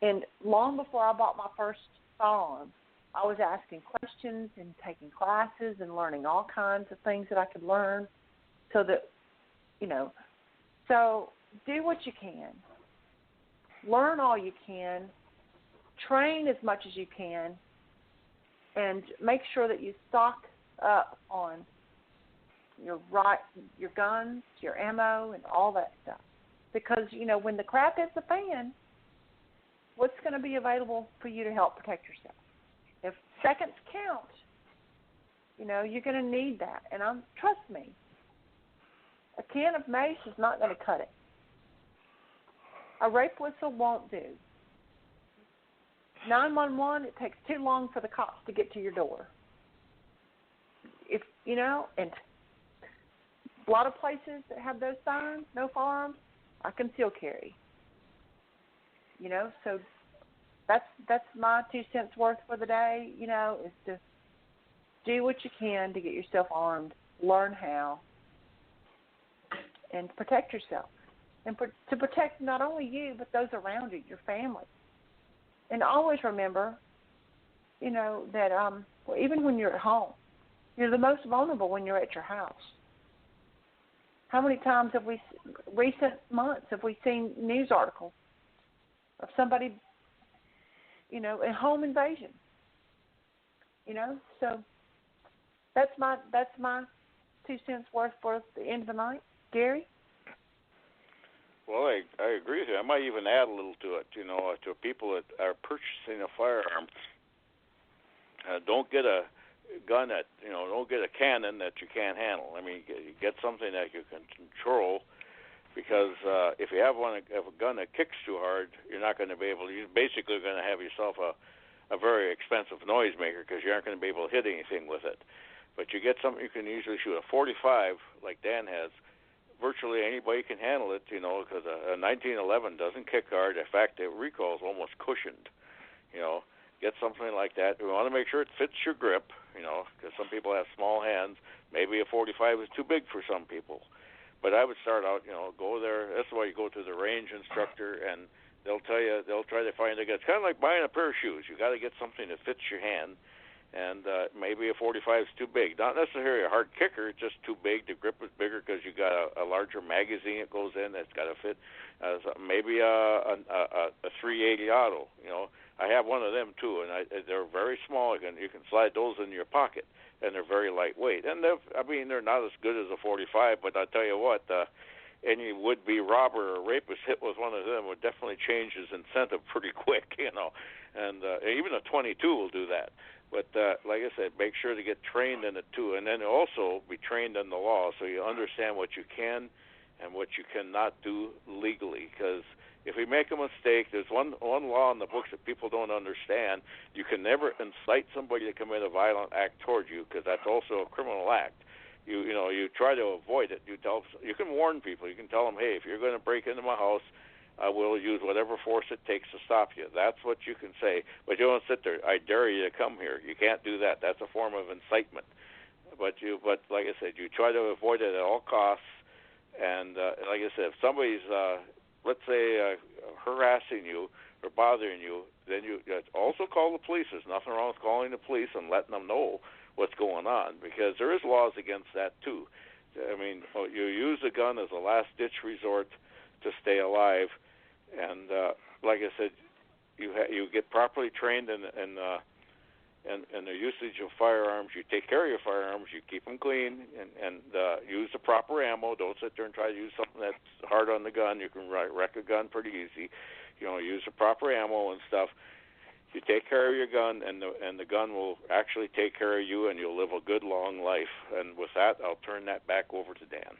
And long before I bought my first firearm, I was asking questions and taking classes and learning all kinds of things that I could learn so that, you know, so do what you can. Learn all you can. Train as much as you can. And make sure that you stock up on your guns, your ammo, and all that stuff. Because, you know, when the crap hits the fan, what's going to be available for you to help protect yourself? If seconds count, you know, you're going to need that. And trust me, a can of mace is not going to cut it. A rape whistle won't do. 911, it takes too long for the cops to get to your door. If you know, and a lot of places that have those signs, no firearms, I conceal carry. You know, so that's my 2 cents worth for the day. You know, is to do what you can to get yourself armed, learn how, and protect yourself, and to protect not only you but those around you, your family. And always remember, you know, that even when you're at home, you're the most vulnerable when you're at your house. How many times have we, recent months, have we seen news articles of somebody, you know, a home invasion? You know, so that's my 2 cents worth for the end of the night. Gary? Well, I agree with you. I might even add a little to it. You know, to people that are purchasing a firearm, don't get a gun don't get a cannon that you can't handle. I mean, get something that you can control, because if you have a gun that kicks too hard, you're not going to be able to. You're basically going to have yourself a very expensive noisemaker, because you aren't going to be able to hit anything with it. But you get something you can usually shoot. A 45, like Dan has, virtually anybody can handle it, you know, because a 1911 doesn't kick hard. In fact, the recoil is almost cushioned, you know. Get something like that. We want to make sure it fits your grip, you know, because some people have small hands. Maybe a 45 is too big for some people. But I would start out, you know, go there. That's why you go to the range instructor, and they'll tell you, they'll try to find a gun. It's kind of like buying a pair of shoes. You got to get something that fits your hand. And maybe a 45 is too big. Not necessarily a hard kicker, it's just too big. The grip is bigger because you got a larger magazine it goes in that's got to fit. Maybe a 380 auto. You know, I have one of them too, and they're very small. You can slide those in your pocket, and they're very lightweight. And they're not as good as a 45, but I tell you what, any would-be robber or rapist hit with one of them would definitely change his incentive pretty quick. You know, and even a 22 will do that. But like I said, make sure to get trained in it too, and then also be trained in the law so you understand what you can and what you cannot do legally. Because if you make a mistake, there's one law in the books that people don't understand. You can never incite somebody to commit a violent act toward you, because that's also a criminal act. You try to avoid it. You can warn people. You can tell them, hey, if you're going to break into my house, I will use whatever force it takes to stop you. That's what you can say. But you don't sit there, I dare you to come here. You can't do that. That's a form of incitement. But like I said, you try to avoid it at all costs. And like I said, if somebody's, let's say, harassing you or bothering you, then you also call the police. There's nothing wrong with calling the police and letting them know what's going on, because there is laws against that too. I mean, you use a gun as a last-ditch resort to stay alive. And like I said, you get properly trained in the usage of firearms. You take care of your firearms. You keep them clean, and use the proper ammo. Don't sit there and try to use something that's hard on the gun. You can wreck a gun pretty easy. You know, use the proper ammo and stuff. You take care of your gun, and the gun will actually take care of you, and you'll live a good long life. And with that, I'll turn that back over to Dan.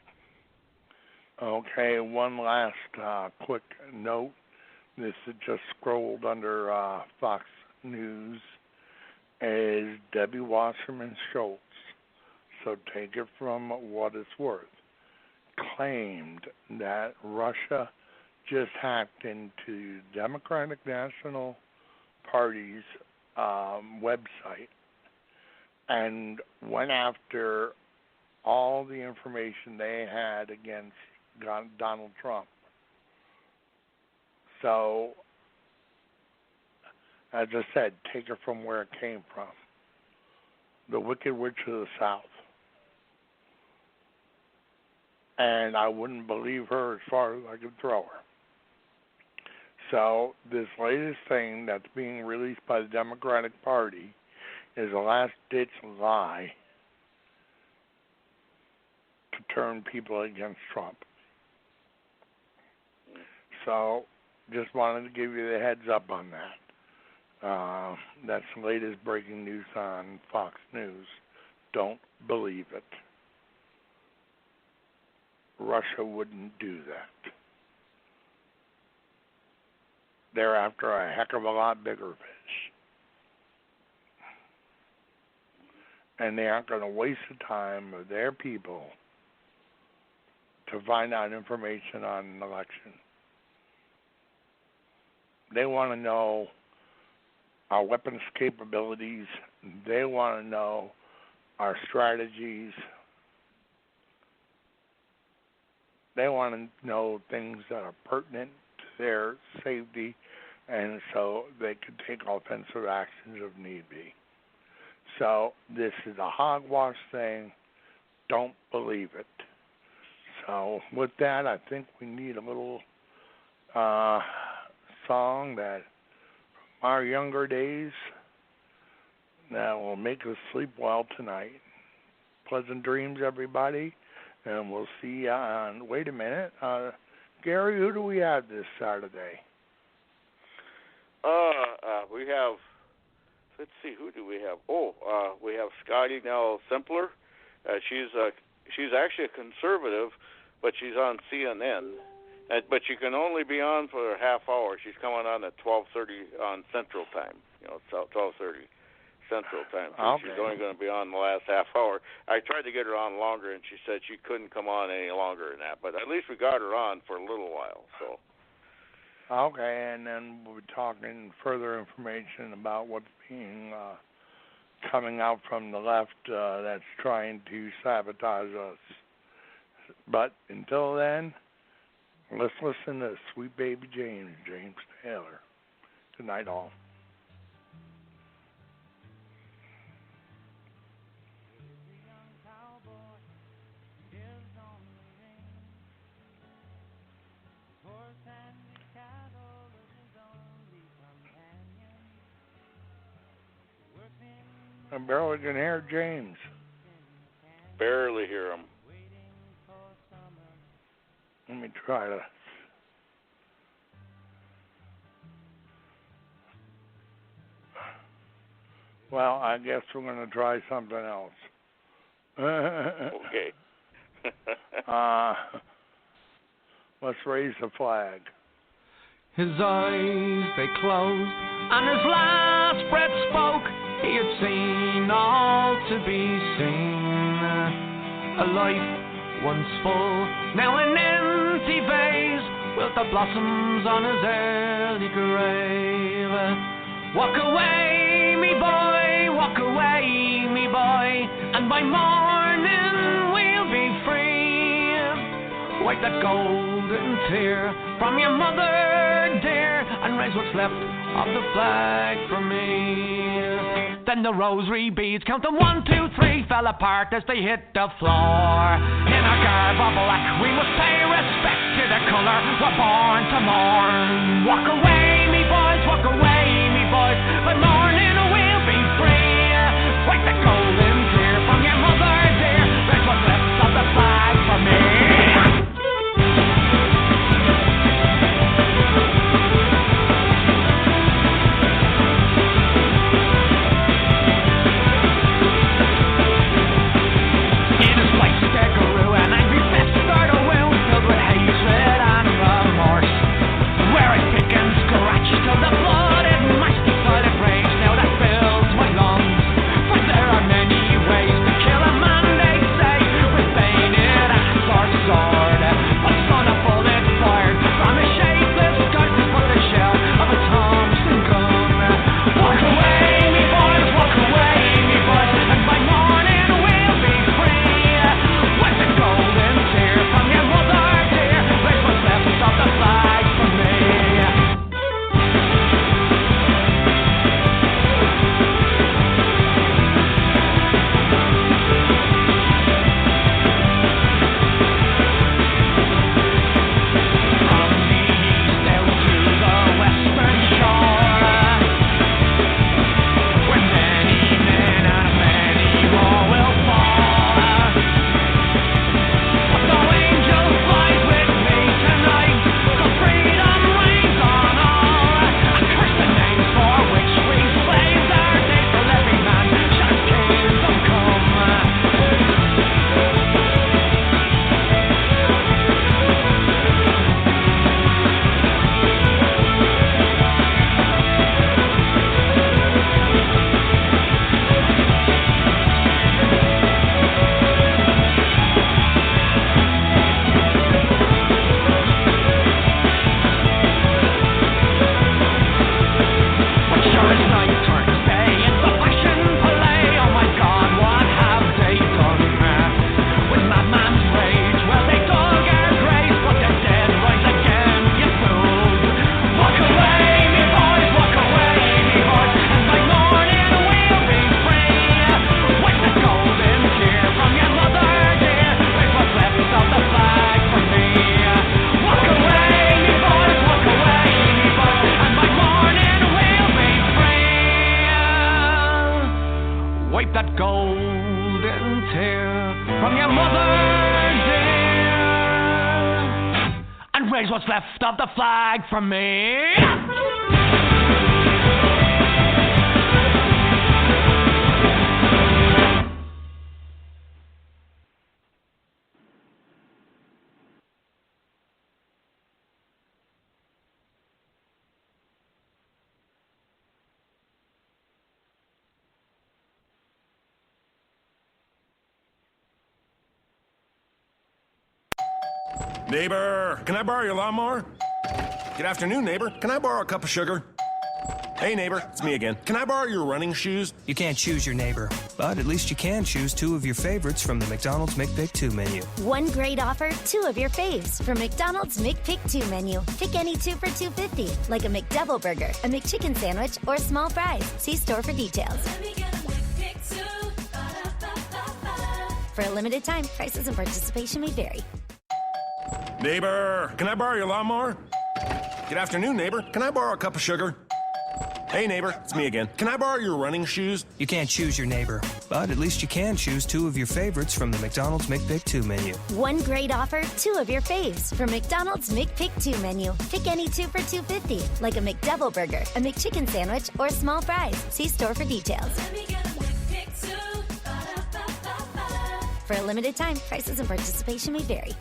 Okay, one last quick note. This is just scrolled under Fox News, is Debbie Wasserman Schultz, so take it from what it's worth, claimed that Russia just hacked into Democratic National Party's website and went after all the information they had against Donald Trump. So, as I said, take it from where it came from. The Wicked Witch of the South. And I wouldn't believe her as far as I could throw her. So, this latest thing that's being released by the Democratic Party is a last-ditch lie to turn people against Trump. So, just wanted to give you the heads up on that. That's the latest breaking news on Fox News. Don't believe it. Russia wouldn't do that. They're after a heck of a lot bigger fish. And they aren't going to waste the time of their people to find out information on an election. They want to know our weapons capabilities. They want to know our strategies. They want to know things that are pertinent to their safety, and so they can take offensive actions if need be. So this is a hogwash thing. Don't believe it. So with that, I think we need a little song that from our younger days that will make us sleep well tonight. Pleasant dreams, everybody, and we'll see you on, wait a minute, Gary, who do we have this Saturday? We have, let's see, who do we have? We have Scotty Nell Simpler. She's actually a conservative, but she's on CNN. But she can only be on for a half hour. She's coming on at 12:30 on Central Time. 12:30 Central Time. So okay. She's only going to be on the last half hour. I tried to get her on longer, and she said she couldn't come on any longer than that. But at least we got her on for a little while. So. Okay, and then we'll be talking further information about what's being coming out from the left that's trying to sabotage us. But until then, let's listen to Sweet Baby James Taylor. Good night, all. I barely can hear James. Barely hear him. Let me try to. Well, I guess we're going to try something else. Okay. Let's raise the flag. His eyes, they closed, and his last breath spoke. He had seen all to be seen. A life once full, now an empty vase, with the blossoms on his early grave. Walk away, me boy, walk away, me boy, and by morning we'll be free. Wipe that golden tear from your mother dear, and raise what's left of the flag for me. Then the rosary beads, count them 1, 2, 3, fell apart as they hit the floor. In our garb of black, we must pay respect to the colour we're born to mourn. Walk away, me boys, walk away, me boys, by morning we'll be free. Wipe the golden tear from your mother dear, raise what's left of the flag for me. Pickens raise what's left of the flag for me. Neighbor, can I borrow your lawnmower? Good afternoon, neighbor. Can I borrow a cup of sugar? Hey, neighbor, it's me again. Can I borrow your running shoes? You can't choose your neighbor, but at least you can choose 2 of your favorites from the McDonald's McPick 2 menu. One great offer, 2 of your faves from McDonald's McPick 2 menu. Pick any 2 for $2.50, like a McDouble burger, a McChicken sandwich, or small fries. See store for details. For a limited time, prices and participation may vary. Neighbor, can I borrow your lawnmower? Good afternoon, neighbor. Can I borrow a cup of sugar? Hey, neighbor, it's me again. Can I borrow your running shoes? You can't choose your neighbor, but at least you can choose 2 of your favorites from the McDonald's McPick 2 menu. One great offer, 2 of your faves from McDonald's McPick 2 menu. Pick any 2 for $2.50, like a McDouble burger, a McChicken sandwich, or small fries. See store for details. For a limited time, prices and participation may vary.